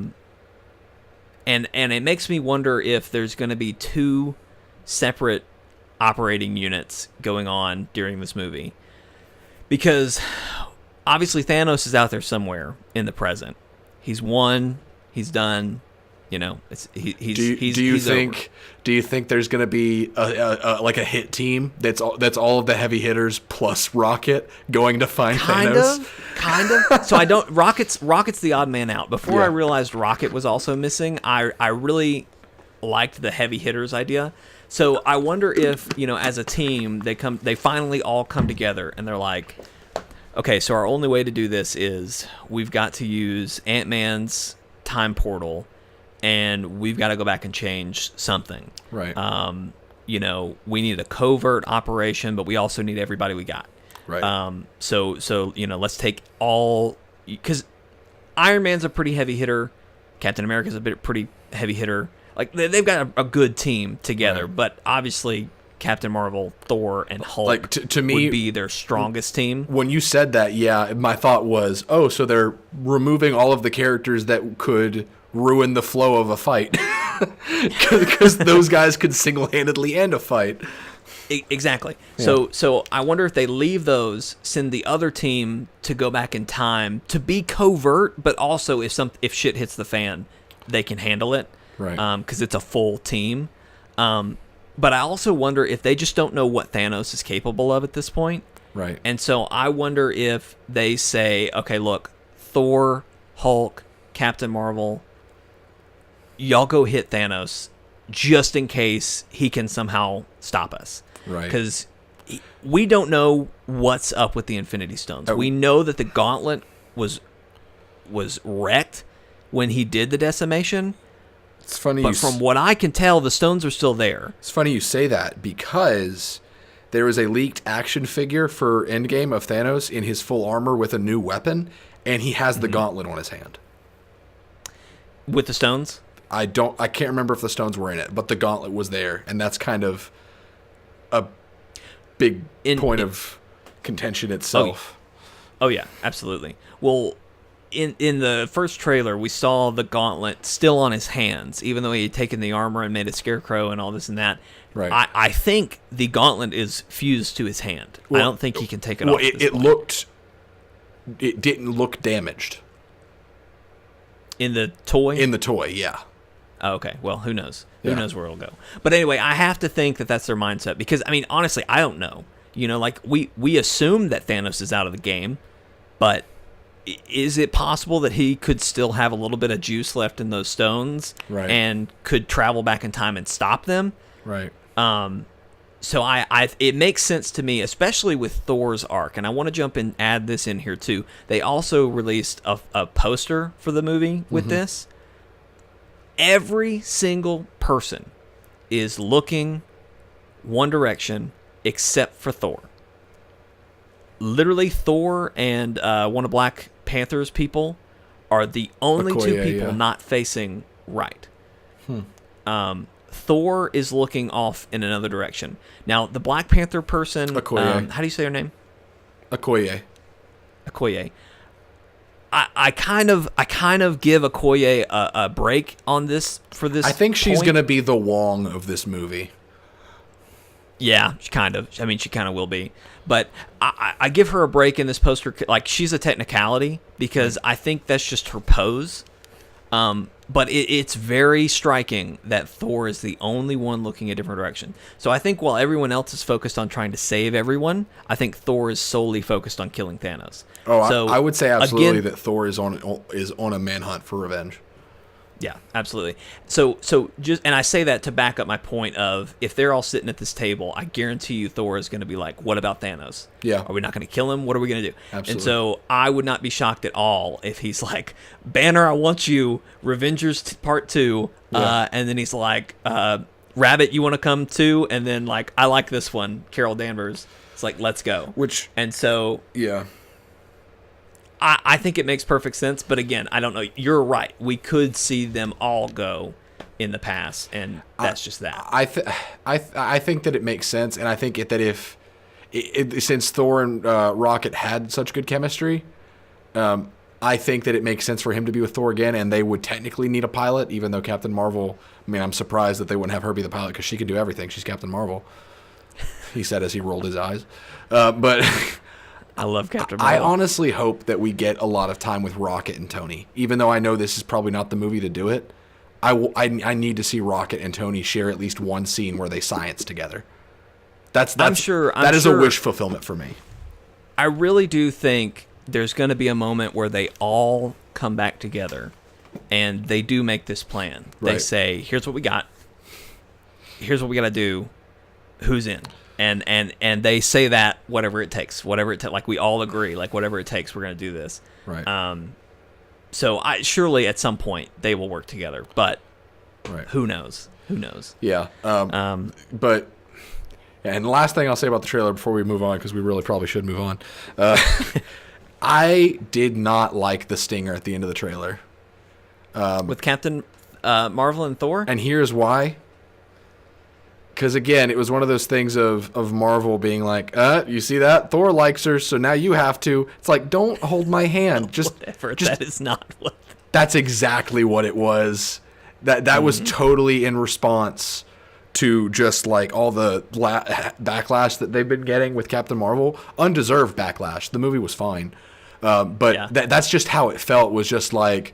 And it makes me wonder if there's going to be two separate operating units going on during this movie. Because obviously Thanos is out there somewhere in the present. He's won. He's done. You know, he's Do you think there's going to be a hit team that's all of the heavy hitters plus Rocket going to find Thanos? Kind of. So I don't. Rocket's the odd man out. Before I realized Rocket was also missing, I really liked the heavy hitters idea. So I wonder if, you know, as a team they finally all come together and they're like, okay, so our only way to do this is we've got to use Ant-Man's time portal, and we've got to go back and change something. Right. You know, we need a covert operation, but we also need everybody we got. Right. So you know, let's take all, because Iron Man's a pretty heavy hitter, Captain America's a pretty heavy hitter. Like they've got a good team together, but obviously Captain Marvel, Thor, and Hulk like to me would be their strongest team. When you said that, my thought was, oh, so they're removing all of the characters that could ruin the flow of a fight, because those guys could single-handedly end a fight. Exactly. Yeah. So I wonder if they leave those, send the other team to go back in time to be covert, but also if shit hits the fan, they can handle it. Right. Because it's a full team. But I also wonder if they just don't know what Thanos is capable of at this point. Right. And so I wonder if they say, okay, look, Thor, Hulk, Captain Marvel, y'all go hit Thanos just in case he can somehow stop us. Right. Because we don't know what's up with the Infinity Stones. We know that the Gauntlet was wrecked when he did the decimation. It's funny, but from what I can tell, the stones are still there. It's funny you say that, because there is a leaked action figure for Endgame of Thanos in his full armor with a new weapon, and he has the gauntlet on his hand. With the stones? I can't remember if the stones were in it, but the gauntlet was there, and that's kind of a big point of contention itself. Oh yeah, absolutely. Well, in the first trailer, we saw the gauntlet still on his hands, even though he had taken the armor and made a scarecrow and all this and that. Right. I think the gauntlet is fused to his hand. I don't think he can take it off. It didn't look damaged. In the toy? In the toy, yeah. Oh, okay. Well, who knows? Who knows where it'll go? But anyway, I have to think that that's their mindset because, I mean, honestly, I don't know. You know, like, we assume that Thanos is out of the game, but is it possible that he could still have a little bit of juice left in those stones and could travel back in time and stop them? Right. So it makes sense to me, especially with Thor's arc, and I want to jump and add this in here too. They also released a poster for the movie with this. Every single person is looking one direction except for Thor. Literally, Thor and one of Black Panther's people are the only two people not facing right. Thor is looking off in another direction. Now, the Black Panther person, how do you say her name? Okoye. I kind of give Okoye a break on this for this. I think she's going to be the Wong of this movie. Yeah, she kind of. I mean, she kind of will be. But I give her a break in this poster. Like, she's a technicality because I think that's just her pose. But it's very striking that Thor is the only one looking a different direction. So I think while everyone else is focused on trying to save everyone, I think Thor is solely focused on killing Thanos. Oh, so, I would say absolutely that Thor is on a manhunt for revenge. Yeah, absolutely. So just, and I say that to back up my point of, if they're all sitting at this table, I guarantee you Thor is going to be like, what about Thanos? Yeah. Are we not going to kill him? What are we going to do? Absolutely. And so I would not be shocked at all if he's like, Banner, I want you, Revengers Part 2, and then he's like, Rabbit, you want to come too? And then like, I like this one, Carol Danvers. It's like, let's go. And so... Yeah. I think it makes perfect sense, but again, I don't know. You're right. We could see them all go in the past, and that's just that. I think that it makes sense, and I think that if since Thor and Rocket had such good chemistry, I think that it makes sense for him to be with Thor again, and they would technically need a pilot, even though Captain Marvel. I mean, I'm surprised that they wouldn't have her be the pilot because she can do everything. She's Captain Marvel. He said as he rolled his eyes, but. I love Captain Marvel. I honestly hope that we get a lot of time with Rocket and Tony. Even though I know this is probably not the movie to do it, I need to see Rocket and Tony share at least one scene where they science together. That is a wish fulfillment for me. I really do think there's going to be a moment where they all come back together and they do make this plan. Right. They say, here's what we got. Here's what we got to do. Who's in? And they say that whatever it takes, like we all agree, like whatever it takes, we're going to do this. Right. So surely at some point they will work together, but who knows? Yeah. But and the last thing I'll say about the trailer before we move on, because we really probably should move on. I did not like the stinger at the end of the trailer. With Captain Marvel and Thor? And here's why. Because, again, it was one of those things of Marvel being like, you see that? Thor likes her, so now you have to. It's like, don't hold my hand. Whatever. That is not what... That's exactly what it was. That was totally in response to just, like, all the backlash that they've been getting with Captain Marvel. Undeserved backlash. The movie was fine. But that's just how it felt, was just like...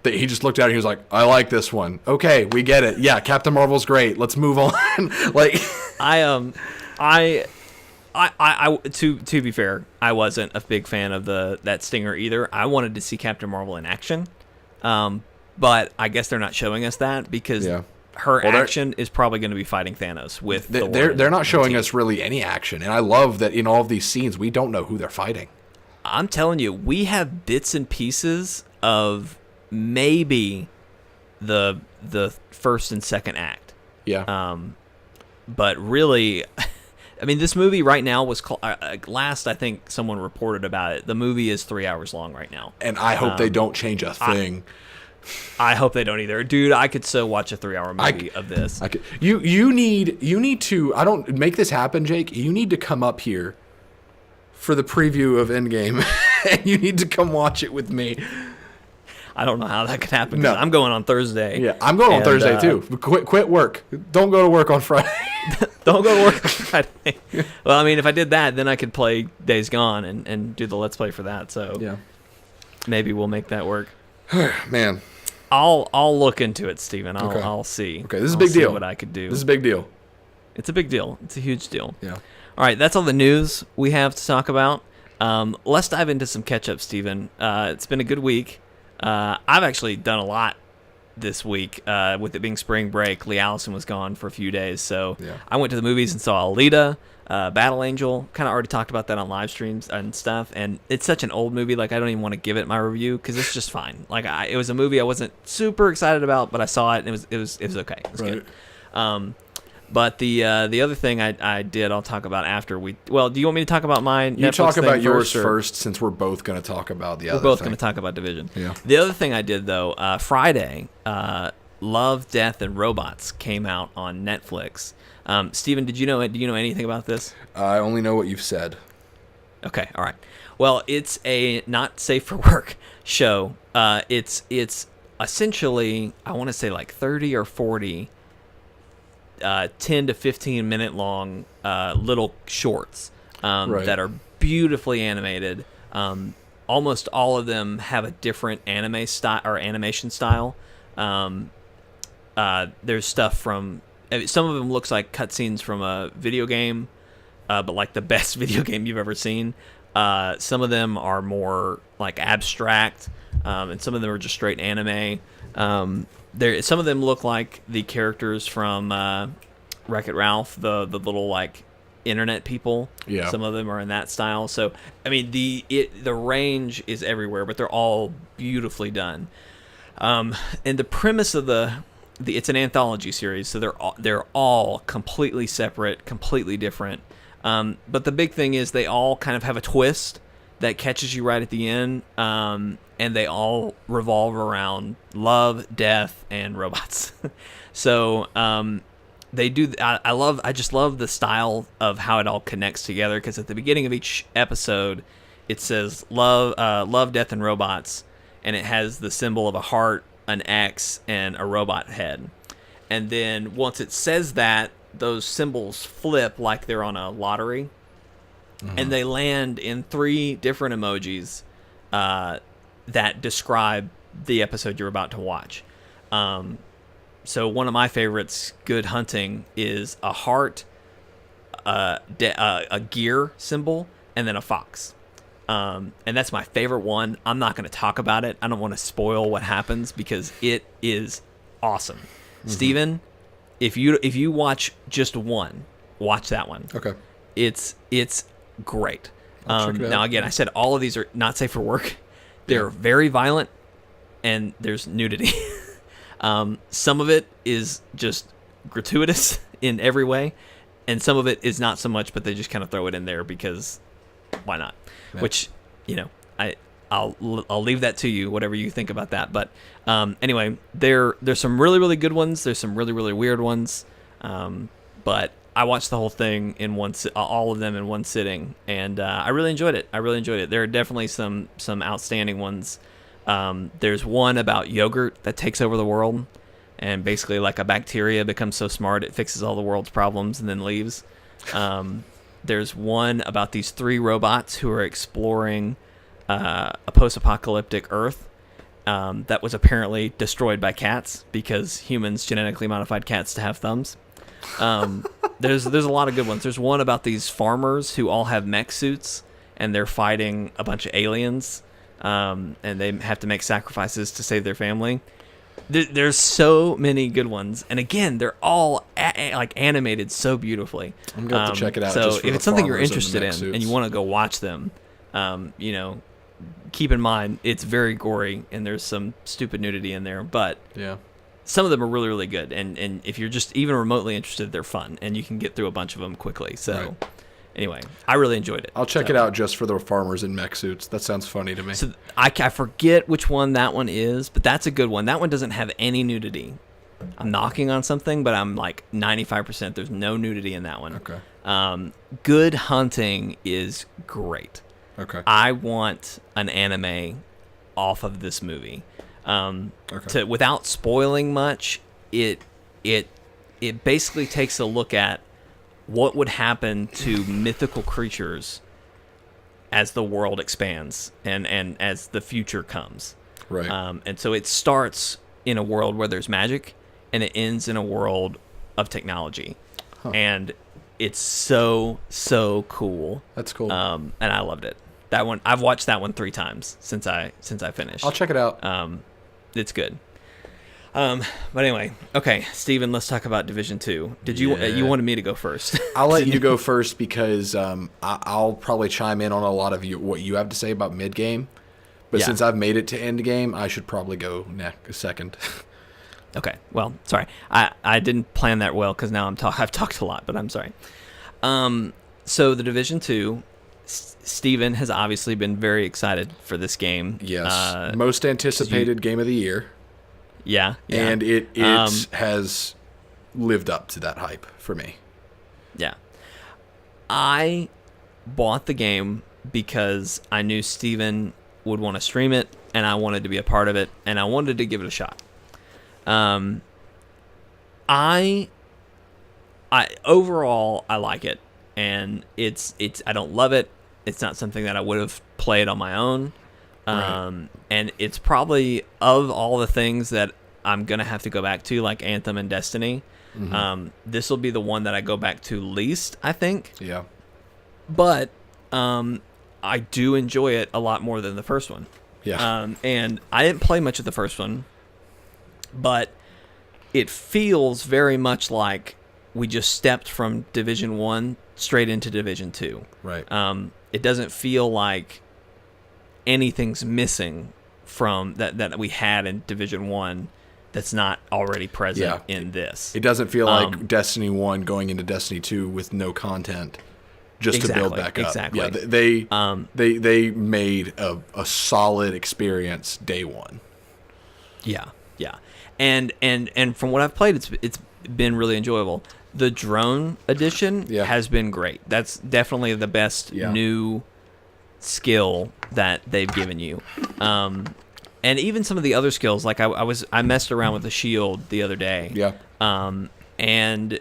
He just looked at it and he was like, I like this one. Okay, we get it. Yeah, Captain Marvel's great. Let's move on. Like to be fair, I wasn't a big fan of that stinger either. I wanted to see Captain Marvel in action. But I guess they're not showing us that because her action is probably going to be fighting Thanos with they're not showing us really any action. And I love that in all of these scenes we don't know who they're fighting. I'm telling you, we have bits and pieces of maybe the first and second act. Yeah. But really, I mean, this movie right now was last I think someone reported about it. The movie is 3 hours long right now, and I hope they don't change a thing. I hope they don't either, dude. I could so watch a 3-hour movie of this. You need to. I don't make this happen, Jake. You need to come up here for the preview of Endgame, and you need to come watch it with me. I don't know how that could happen. No. I'm going on Thursday. Yeah, I'm going on Thursday too. Quit work. Don't go to work on Friday. Don't go to work on Friday. Well, I mean, if I did that, then I could play Days Gone and do the Let's Play for that. So yeah, maybe we'll make that work. Man, I'll look into it, Steven. I'll see. Okay, this is a big deal. What I could do. This is a big deal. It's a big deal. It's a huge deal. Yeah. All right, that's all the news we have to talk about. Let's dive into some catch-up, Steven. It's been a good week. I've actually done a lot this week. With it being spring break, Lee Allison was gone for a few days, so yeah. I went to the movies and saw Alita, Battle Angel. Kind of already talked about that on live streams and stuff, and it's such an old movie, like I don't even want to give it my review because it's just fine. Like it was a movie I wasn't super excited about, but I saw it and it was okay. It was right. Good. But the other thing I did, I'll talk about after we. Well, do you want me to talk about mine? You talk about yours first, since we're both going to talk about the other. We're both going to talk about Division. Yeah. The other thing I did though, Friday, Love, Death, and Robots came out on Netflix. Steven, did you know it? Do you know anything about this? I only know what you've said. Okay, all right. Well, it's a not safe for work show. It's essentially, I want to say like 30 or 40. 10 to 15 minute long little shorts right. that are beautifully animated. Almost all of them have a different anime style or animation style. There's stuff from some of them looks like cutscenes from a video game, but like the best video game you've ever seen. Some of them are more like abstract, and some of them are just straight anime. Some of them look like the characters from Wreck-It Ralph, the little like internet people. Yeah. Some of them are in that style. So I mean the range is everywhere, but they're all beautifully done. And the premise of it's an anthology series, so they're all completely separate, completely different. But the big thing is they all kind of have a twist that catches you right at the end. And they all revolve around love, death, and robots. So they do. I just love the style of how it all connects together. Because at the beginning of each episode, it says love, death, and robots, and it has the symbol of a heart, an X, and a robot head. And then once it says that, those symbols flip like they're on a lottery, and they land in 3 different emojis. That describe the episode you're about to watch. So one of my favorites, Good Hunting, is a heart, a gear symbol, and then a fox. And that's my favorite one. I'm not going to talk about it. I don't want to spoil what happens because it is awesome. Mm-hmm. Steven, if you watch just one, watch that one. Okay. It's great. Now again, I said all of these are not safe for work. They're very violent, and there's nudity. Some of it is just gratuitous in every way, and some of it is not so much, but they just kind of throw it in there because why not? Yeah. Which, I'll leave that to you, whatever you think about that. But anyway, there's some really, really good ones. There's some really, really weird ones. But I watched the whole thing in all of them in one sitting, and I really enjoyed it. There are definitely some outstanding ones. There's one about yogurt that takes over the world, and basically like a bacteria becomes so smart it fixes all the world's problems and then leaves. There's one about these 3 robots who are exploring a post-apocalyptic Earth that was apparently destroyed by cats because humans genetically modified cats to have thumbs. There's a lot of good ones. There's one about these farmers who all have mech suits and they're fighting a bunch of aliens, and they have to make sacrifices to save their family. There's so many good ones, and again, they're all like animated so beautifully. I'm gonna have to check it out. So just for if the it's something you're farmers interested in suits. and you want to go watch them, keep in mind it's very gory and there's some stupid nudity in there, but yeah, some of them are really, really good. And if you're just even remotely interested, they're fun, and you can get through a bunch of them quickly. So anyway, I really enjoyed it. I'll check it out just for the farmers in mech suits. That sounds funny to me. So I forget which one that one is, but that's a good one. That one doesn't have any nudity. I'm knocking on something, but I'm like 95%. There's no nudity in that one. Okay. Good hunting is great. Okay. I want an anime off of this movie. Okay. Without spoiling much, it basically takes a look at what would happen to mythical creatures as the world expands and as the future comes. Right. And so it starts in a world where there's magic, and it ends in a world of technology. Huh. And it's so cool. That's cool. And I loved it. That one, I've watched that one 3 times since I finished. I'll check it out. It's good. But anyway, okay, Steven, let's talk about Division 2. Did you wanted me to go first? I'll let you go first because I'll probably chime in on a lot of what you have to say about mid game. But since I've made it to end game, I should probably go second. Okay. Well, sorry. I didn't plan that well because now I've talked a lot, but I'm sorry. So the Division 2, Steven has obviously been very excited for this game. Yes. Most anticipated game of the year. Yeah. And it has lived up to that hype for me. Yeah. I bought the game because I knew Steven would want to stream it, and I wanted to be a part of it, and I wanted to give it a shot. Overall I like it, and it's I don't love it. It's not something that I would have played on my own. Right. And it's probably, of all the things that I'm gonna have to go back to, like Anthem and Destiny, this will be the one that I go back to least, I think. Yeah. But I do enjoy it a lot more than the first one. Yeah. And I didn't play much of the first one, but it feels very much like we just stepped from Division 1 straight into Division 2. Right. It doesn't feel like anything's missing from that we had in Division 1 that's not already present in this. It doesn't feel like Destiny 1 going into Destiny 2 with no content just to build back up. Exactly. Yeah, they made a solid experience day one. Yeah. And from what I've played, it's been really enjoyable. The drone edition has been great. That's definitely the best new skill that they've given you. And even some of the other skills, like I messed around with the shield the other day. Yeah. And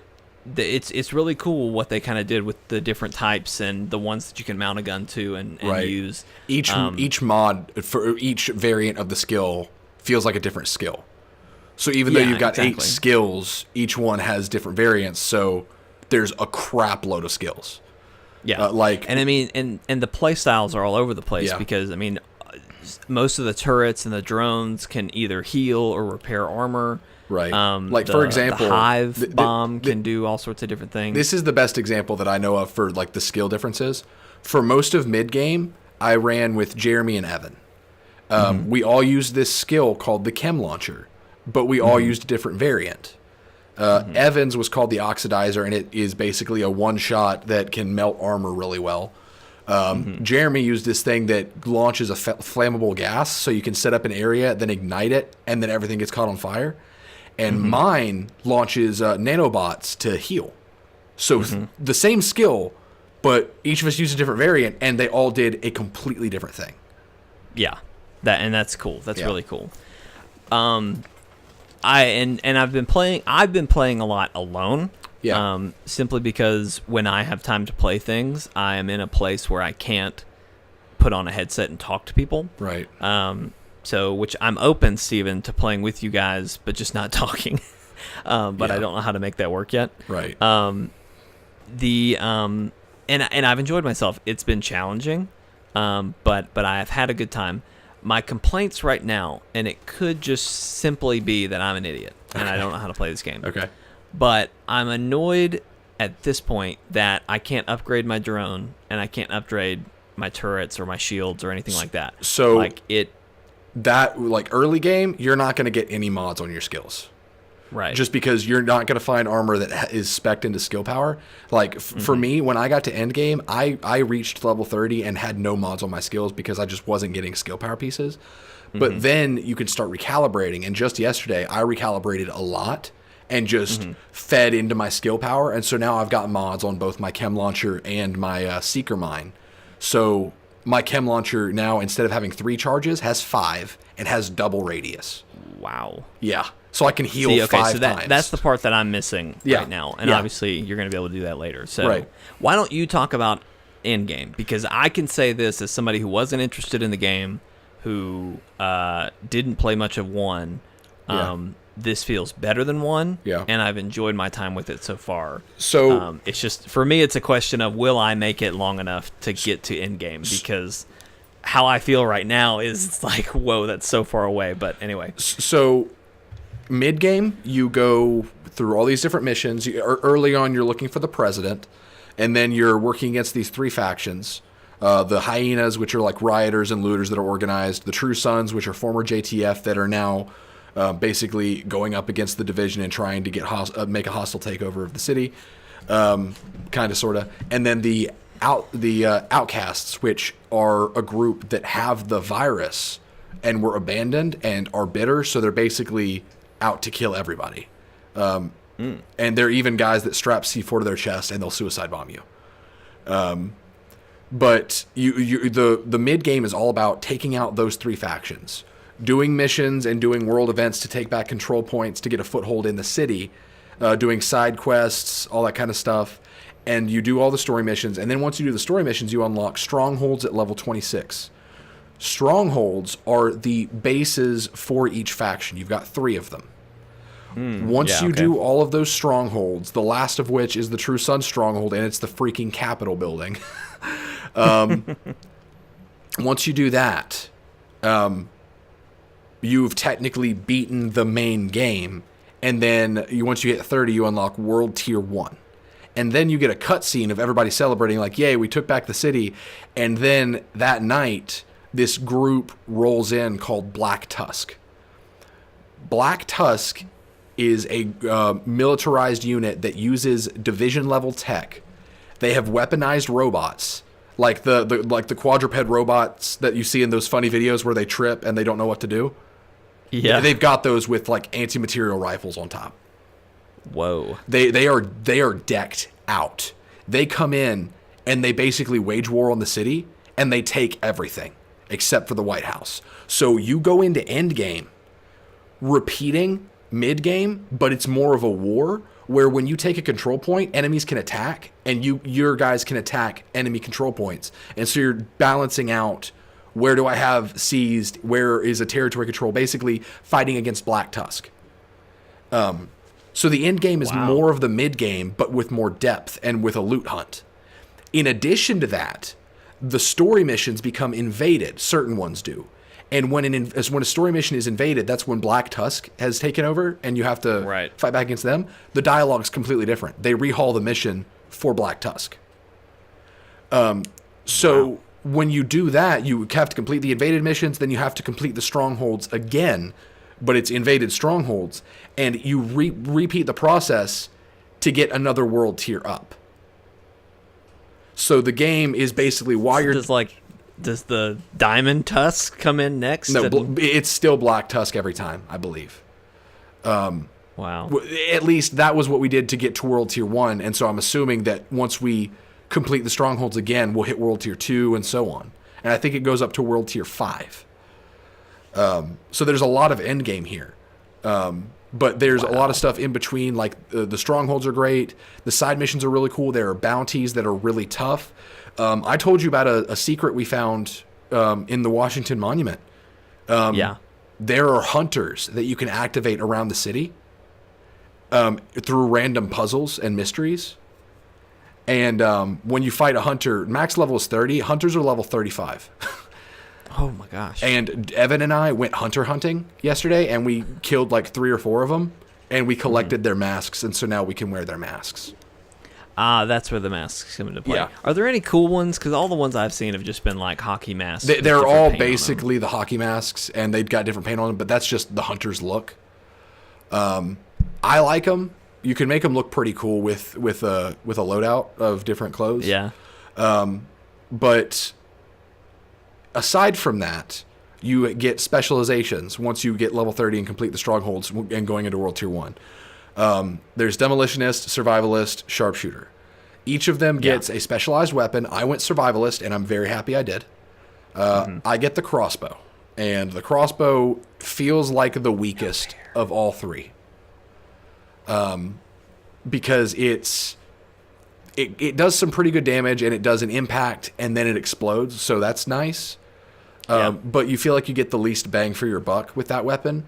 it's really cool what they kind of did with the different types and the ones that you can mount a gun to and use. Each mod for each variant of the skill feels like a different skill. So even though you've got 8 skills, each one has different variants. So there's a crap load of skills. Yeah. And I mean, and the play styles are all over the place because I mean, most of the turrets and the drones can either heal or repair armor. Right. For example, the Hive bomb can do all sorts of different things. This is the best example that I know of for like the skill differences. For most of mid game, I ran with Jeremy and Evan. We all used this skill called the Chem Launcher, but we all used a different variant. Evan's was called the Oxidizer, and it is basically a one-shot that can melt armor really well. Jeremy used this thing that launches a flammable gas, so you can set up an area, then ignite it, and then everything gets caught on fire. And mine launches nanobots to heal. So the same skill, but each of us used a different variant, and they all did a completely different thing. Yeah, that's cool. That's really cool. I've been playing a lot alone. Yeah. Simply because when I have time to play things, I am in a place where I can't put on a headset and talk to people. Right. So, which I'm open, Steven, to playing with you guys, but just not talking. But I don't know how to make that work yet. Right. And I've enjoyed myself. It's been challenging, but I have had a good time. My complaints right now, and it could just simply be that I'm an idiot and I don't know how to play this game. Okay. But I'm annoyed at this point that I can't upgrade my drone and I can't upgrade my turrets or my shields or anything like that. So early game, you're not going to get any mods on your skills. Right. Just because you're not going to find armor that is spec'd into skill power. Like, for me, when I got to end game, I reached level 30 and had no mods on my skills because I just wasn't getting skill power pieces. But then you could start recalibrating. And just yesterday, I recalibrated a lot and just fed into my skill power. And so now I've got mods on both my chem launcher and my seeker mine. So my chem launcher now, instead of having 3 charges, has 5 and has double radius. Wow. Yeah. So I can heal 5 times. That's the part that I'm missing right now. And obviously you're going to be able to do that later. So why don't you talk about Endgame? Because I can say this as somebody who wasn't interested in the game, who didn't play much of 1. This feels better than 1. Yeah. And I've enjoyed my time with it so far. So it's just, for me, it's a question of, will I make it long enough to get to Endgame? Because how I feel right now is like, whoa, that's so far away. But anyway. So mid-game, you go through all these different missions. Early on, you're looking for the president, and then you're working against these 3 factions. The hyenas, which are like rioters and looters that are organized. The True Sons, which are former JTF that are now basically going up against the division and trying to get make a hostile takeover of the city, kind of, sort of. And then the outcasts, which are a group that have the virus and were abandoned and are bitter, so they're basically out to kill everybody. And they're even guys that strap C4 to their chest and they'll suicide bomb you. But the mid game is all about taking out those 3 factions, doing missions and doing world events to take back control points to get a foothold in the city, doing side quests, all that kind of stuff. And you do all the story missions. And then once you do the story missions, you unlock strongholds at level 26. Strongholds are the bases for each faction. You've got 3 of them. Once you do all of those strongholds, the last of which is the True Sun stronghold, and it's the freaking Capitol building. Once you do that, you've technically beaten the main game. And then once you hit 30, you unlock World Tier 1. And then you get a cutscene of everybody celebrating, like, yay, we took back the city. And then that night, this group rolls in called Black Tusk. Black Tusk is a militarized unit that uses division-level tech. They have weaponized robots, like the quadruped robots that you see in those funny videos where they trip and they don't know what to do. Yeah. They've got those with, like, anti-material rifles on top. Whoa. They are decked out. They come in and they basically wage war on the city and they take everything except for the White House. So you go into endgame repeating mid-game, but it's more of a war where when you take a control point, enemies can attack and your guys can attack enemy control points. And so you're balancing out, where do I have seized, where is a territory control, basically fighting against Black Tusk. So the end game is more of the mid game, but with more depth and with a loot hunt. In addition to that, the story missions become invaded. Certain ones do. And when a story mission is invaded, that's when Black Tusk has taken over and you have to fight back against them. The dialogue's completely different. They rehaul the mission for Black Tusk. When you do that, you have to complete the invaded missions, then you have to complete the strongholds again, but it's invaded strongholds, and you repeat the process to get another world tier up. So the game is basically while you're... Does the Diamond Tusk come in next? No, it's still Black Tusk every time, I believe. Wow. At least that was what we did to get to World Tier 1, and so I'm assuming that once we complete the strongholds again, we'll hit World Tier 2 and so on. And I think it goes up to World Tier 5. So there's a lot of endgame here. But there's a lot of stuff in between, like the strongholds are great. The side missions are really cool. There are bounties that are really tough. I told you about a secret we found in the Washington Monument. There are hunters that you can activate around the city through random puzzles and mysteries. And when you fight a hunter, max level is 30. Hunters are level 35. Oh my gosh. And Evan and I went hunter hunting yesterday, and we killed like 3 or 4 of them, and we collected their masks, and so now we can wear their masks. That's where the masks come into play. Yeah. Are there any cool ones? Because all the ones I've seen have just been like hockey masks. They're all basically the hockey masks, and they've got different paint on them, but that's just the hunter's look. I like them. You can make them look pretty cool with a loadout of different clothes. Yeah. But aside from that, you get specializations once you get level 30 and complete the strongholds and going into World Tier 1. There's Demolitionist, Survivalist, Sharpshooter. Each of them gets a specialized weapon. I went Survivalist, and I'm very happy I did. I get the crossbow. And the crossbow feels like the weakest of all three. Because it does some pretty good damage, and it does an impact, and then it explodes, so that's nice. But you feel like you get the least bang for your buck with that weapon.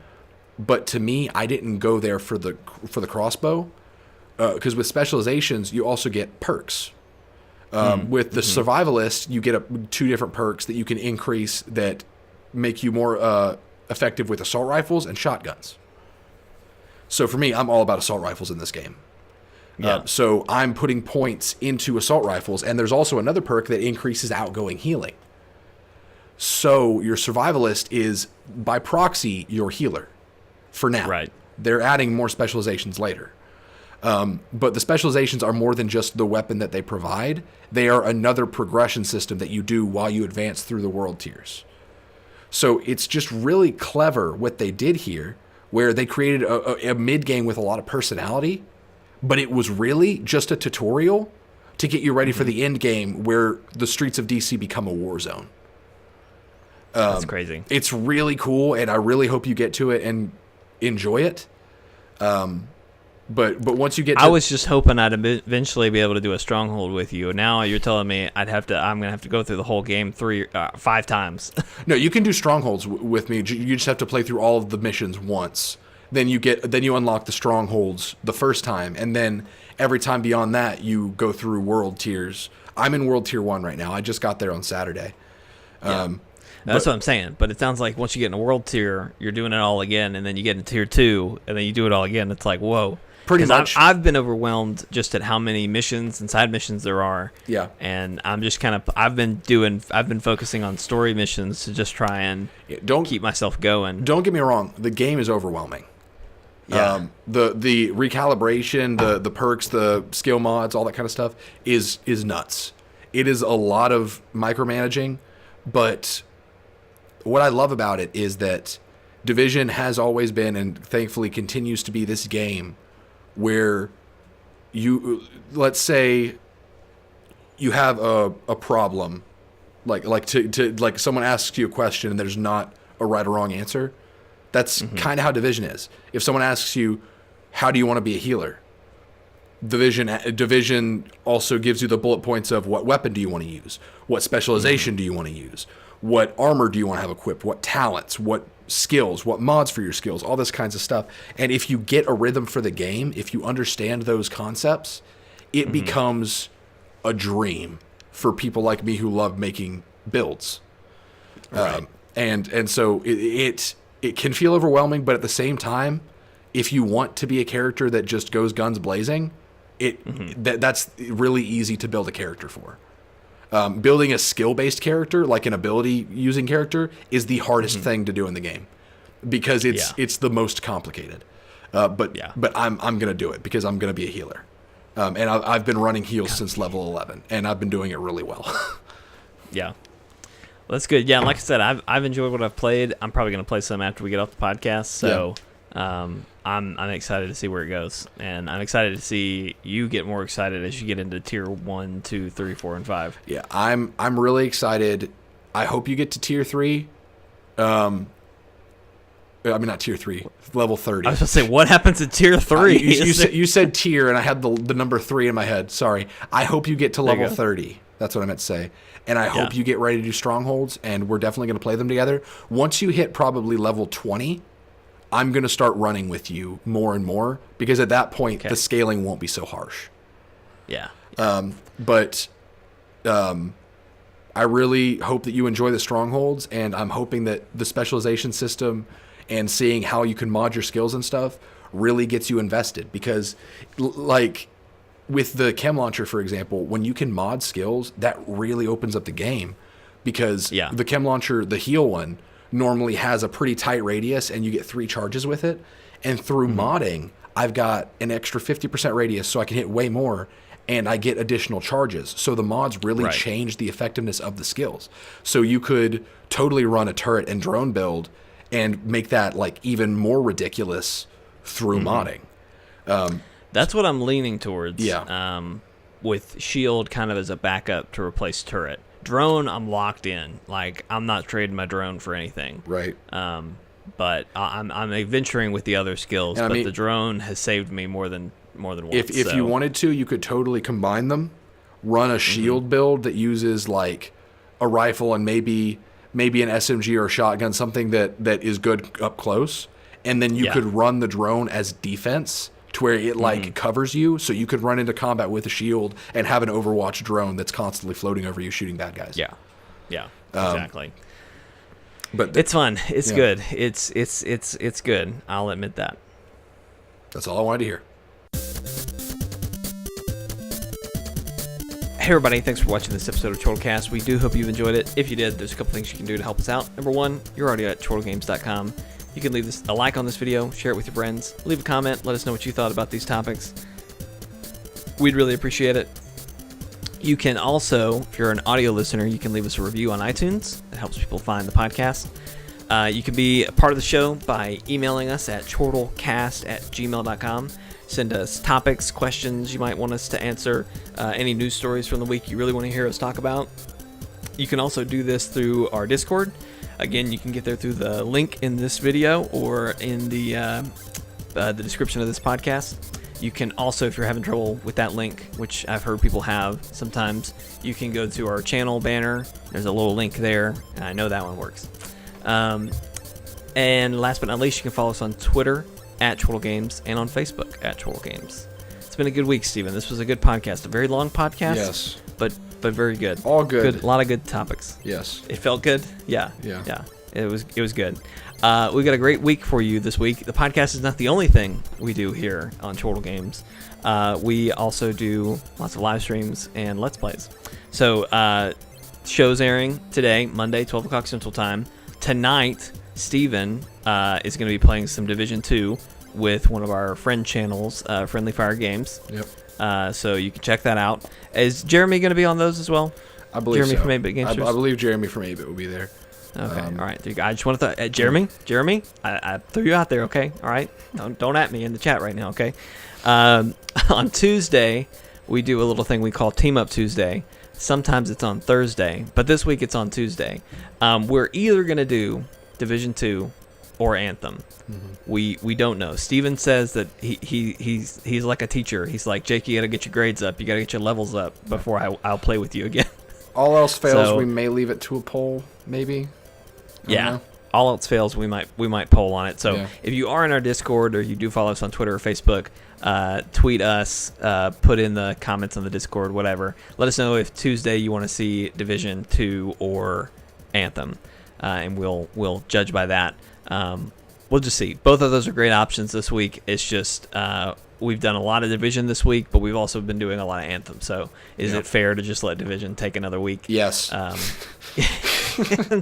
But to me, I didn't go there for the crossbow, because with specializations, you also get perks. With the Survivalist, you get 2 different perks that you can increase that make you more effective with assault rifles and shotguns. So for me, I'm all about assault rifles in this game. So I'm putting points into assault rifles, and there's also another perk that increases outgoing healing. So your Survivalist is, by proxy, your healer for now. Right. They're adding more specializations later. But the specializations are more than just the weapon that they provide. They are another progression system that you do while you advance through the world tiers. So it's just really clever what they did here, where they created a mid-game with a lot of personality, but it was really just a tutorial to get you ready for the end game where the streets of DC become a war zone. That's crazy. It's really cool, and I really hope you get to it and enjoy it. But once you get to... I was just hoping I'd eventually be able to do a stronghold with you. Now you're telling me I'm going to have to go through the whole game 5 times. No, you can do strongholds with me. You just have to play through all of the missions once. Then you unlock the strongholds the first time, and then every time beyond that, you go through world tiers. I'm in World Tier 1 right now. I just got there on Saturday. That's what I'm saying. But it sounds like once you get in a world tier, you're doing it all again, and then you get in tier 2, and then you do it all again. It's like, whoa. Pretty much. I've been overwhelmed just at how many missions and side missions there are. Yeah. And I'm just I've been focusing on story missions to just try and keep myself going. Don't get me wrong. The game is overwhelming. Yeah. The recalibration, the perks, the skill mods, all that kind of stuff is nuts. It is a lot of micromanaging, but what I love about it is that Division has always been, and thankfully continues to be, this game where let's say you have a problem, like someone asks you a question and there's not a right or wrong answer. That's kind of how Division is. If someone asks you, how do you want to be a healer? Division also gives you the bullet points of what weapon do you want to use? What specialization do you want to use? What armor do you want to have equipped? What talents? What skills? What mods for your skills? All this kinds of stuff. And if you get a rhythm for the game, if you understand those concepts, it becomes a dream for people like me who love making builds. Right. And so it can feel overwhelming, but at the same time, if you want to be a character that just goes guns blazing, that's really easy to build a character for. Building a skill-based character, like an ability-using character, is the hardest thing to do in the game because it's the most complicated. But I'm gonna do it because I'm gonna be a healer, and I've been running heals since level 11, and I've been doing it really well. Yeah. Well, that's good. Yeah, like I said, I've enjoyed what I've played. I'm probably gonna play some after we get off the podcast. So. I'm excited to see where it goes, and I'm excited to see you get more excited as you get into tier 1, 2, 3, 4, and 5. Yeah, I'm really excited. I hope you get to tier 3. I mean, not tier 3, level 30. I was going to say, what happens at tier 3? You said tier, and I had the number 3 in my head. Sorry. I hope you get to level 30. That's what I meant to say. And I hope you get ready to do strongholds, and we're definitely going to play them together. Once you hit probably level 20, I'm going to start running with you more and more, because at that point, the scaling won't be so harsh. Yeah. But I really hope that you enjoy the strongholds, and I'm hoping that the specialization system and seeing how you can mod your skills and stuff really gets you invested, because like with the chem launcher, for example, when you can mod skills, that really opens up the game, because the chem launcher, the heal one, normally has a pretty tight radius and you get 3 charges with it. And through modding, I've got an extra 50% radius so I can hit way more, and I get additional charges. So the mods really change the effectiveness of the skills. So you could totally run a turret and drone build and make that like even more ridiculous through modding. That's what I'm leaning towards. Yeah. With shield kind of as a backup to replace turret. Drone, I'm locked in. Like, I'm not trading my drone for anything. Right. But I'm adventuring with the other skills. And but I mean, the drone has saved me more than once. If you wanted to, you could totally combine them, run a shield build that uses like a rifle and maybe an SMG or a shotgun, something that is good up close, and then you could run the drone as defense to where it like covers you, so you could run into combat with a shield and have an Overwatch drone that's constantly floating over you shooting bad guys. Yeah, exactly. But it's fun. It's good. It's good. I'll admit that. That's all I wanted to hear. Hey everybody, thanks for watching this episode of Chortle Cast. We do hope you've enjoyed it. If you did, there's a couple things you can do to help us out. Number one, you're already at chortlegames.com. You can leave a like on this video, share it with your friends, leave a comment, let us know what you thought about these topics. We'd really appreciate it. You can also, if you're an audio listener, you can leave us a review on iTunes. It helps people find the podcast. You can be a part of the show by emailing us at chortlecast@gmail.com. Send us topics, questions you might want us to answer, any news stories from the week you really want to hear us talk about. You can also do this through our Discord. Again, you can get there through the link in this video or in the description of this podcast. You can also, if you're having trouble with that link, which I've heard people have sometimes, you can go to our channel banner. There's a little link there, and I know that one works. And last but not least, you can follow us on Twitter at Chortle Games and on Facebook at Chortle Games. It's been a good week, Steven. This was a good podcast. A very long podcast. Yes. But very good. All good. A lot of good topics. Yes. It felt good. Yeah. It was good. We got a great week for you this week. The podcast is not the only thing we do here on Chortle Games. We also do lots of live streams and Let's Plays. So shows airing today, Monday, 12 o'clock Central Time. Tonight, Steven is going to be playing some Division 2 with one of our friend channels, Friendly Fire Games. Yep. So you can check that out. Is Jeremy going to be on those as well? I believe Jeremy so. from 8-Bit Game I Shows? believe Jeremy from 8-Bit will be there. Okay, all right. I just want to Jeremy, I threw you out there, okay? All right, don't at me in the chat right now, okay? On Tuesday, we do a little thing we call Team Up Tuesday. Sometimes it's on Thursday, but this week it's on Tuesday. We're either gonna do Division 2 or Anthem. We don't know. Steven says that he's like a teacher. He's like, Jake, you gotta get your grades up. You gotta get your levels up before I'll play with you again. All else fails, we may leave it to a poll, maybe. Yeah. All else fails, we might poll on it. So if you are in our Discord or you do follow us on Twitter or Facebook, tweet us, put in the comments on the Discord, whatever. Let us know if Tuesday you want to see Division 2 or Anthem, and we'll judge by that. We'll just see. Both of those are great options this week. It's just we've done a lot of Division this week, but we've also been doing a lot of Anthem. So is it fair to just let Division take another week? Yes.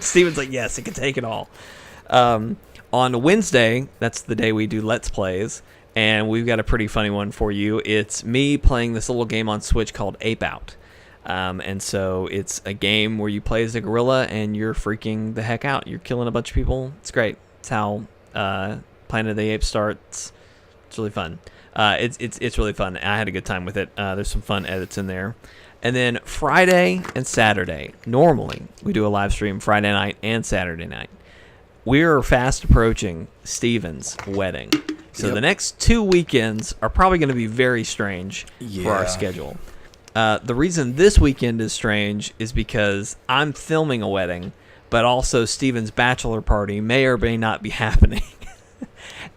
Steven's like, yes, it can take it all. On Wednesday, that's the day we do Let's Plays, and we've got a pretty funny one for you. It's me playing this little game on Switch called Ape Out. And so it's a game where you play as a gorilla and you're freaking the heck out. You're killing a bunch of people. It's great. It's how Planet of the Apes starts. It's really fun. It's really fun. I had a good time with it. There's some fun edits in there. And then Friday and Saturday, normally we do a live stream Friday night and Saturday night. We're fast approaching Steven's wedding. So the next 2 weekends are probably going to be very strange for our schedule. The reason this weekend is strange is because I'm filming a wedding, but also Steven's bachelor party may or may not be happening.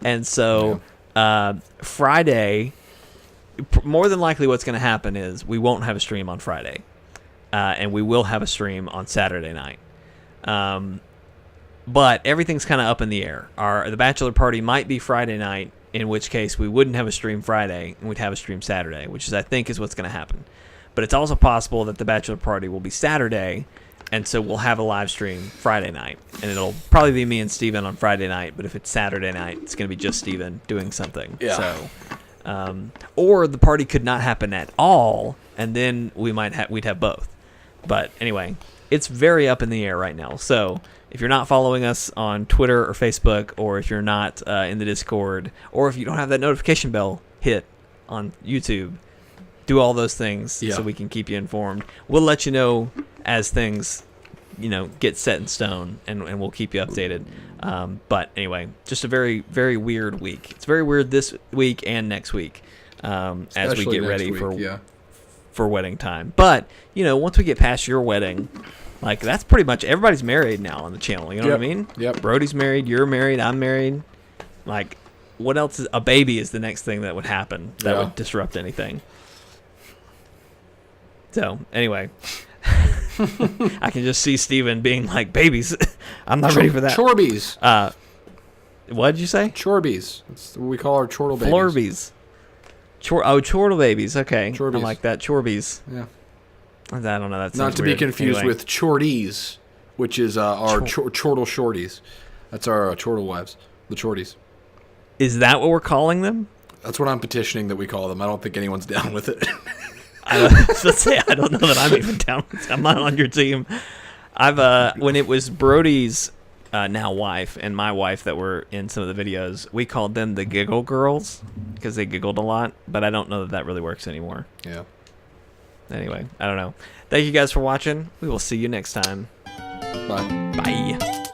And so Friday, more than likely what's going to happen is we won't have a stream on Friday, and we will have a stream on Saturday night. But everything's kind of up in the air. The bachelor party might be Friday night, in which case we wouldn't have a stream Friday, and we'd have a stream Saturday, which is, I think, is what's going to happen. But it's also possible that the bachelor party will be Saturday, And so we'll have a live stream Friday night, and it'll probably be me and Steven on Friday night. But if it's Saturday night, it's going to be just Steven doing something. Yeah. So, or the party could not happen at all, and then we'd have both. But anyway, it's very up in the air right now. So if you're not following us on Twitter or Facebook, or if you're not in the Discord, or if you don't have that notification bell hit on YouTube, do all those things so we can keep you informed. We'll let you know as things, get set in stone, and we'll keep you updated. But anyway, just a very, very weird week. It's very weird this week and next week as we get ready for wedding time. But, once we get past your wedding, like, that's pretty much, everybody's married now on the channel. You know what I mean? Yep. Brody's married, you're married, I'm married. Like, what else a baby is the next thing that would happen that would disrupt anything. So, anyway, I can just see Steven being like, babies, I'm not ready for that. Chorbies. What did you say? Chorbies. That's what we call our chortle babies. Florbies. Chortle babies. Okay. Chorbies. I like that. Chorbies. Yeah. I don't know. That's not to be confused with chorties, which is our chortle shorties. That's our chortle wives, the chorties. Is that what we're calling them? That's what I'm petitioning that we call them. I don't think anyone's down with it. I don't know that I'm even down with it. I'm not on your team. When it was Brody's now wife and my wife that were in some of the videos, we called them the Giggle Girls because they giggled a lot, but I don't know that really works anymore. Yeah. Anyway, I don't know. Thank you guys for watching. We will see you next time. Bye. Bye.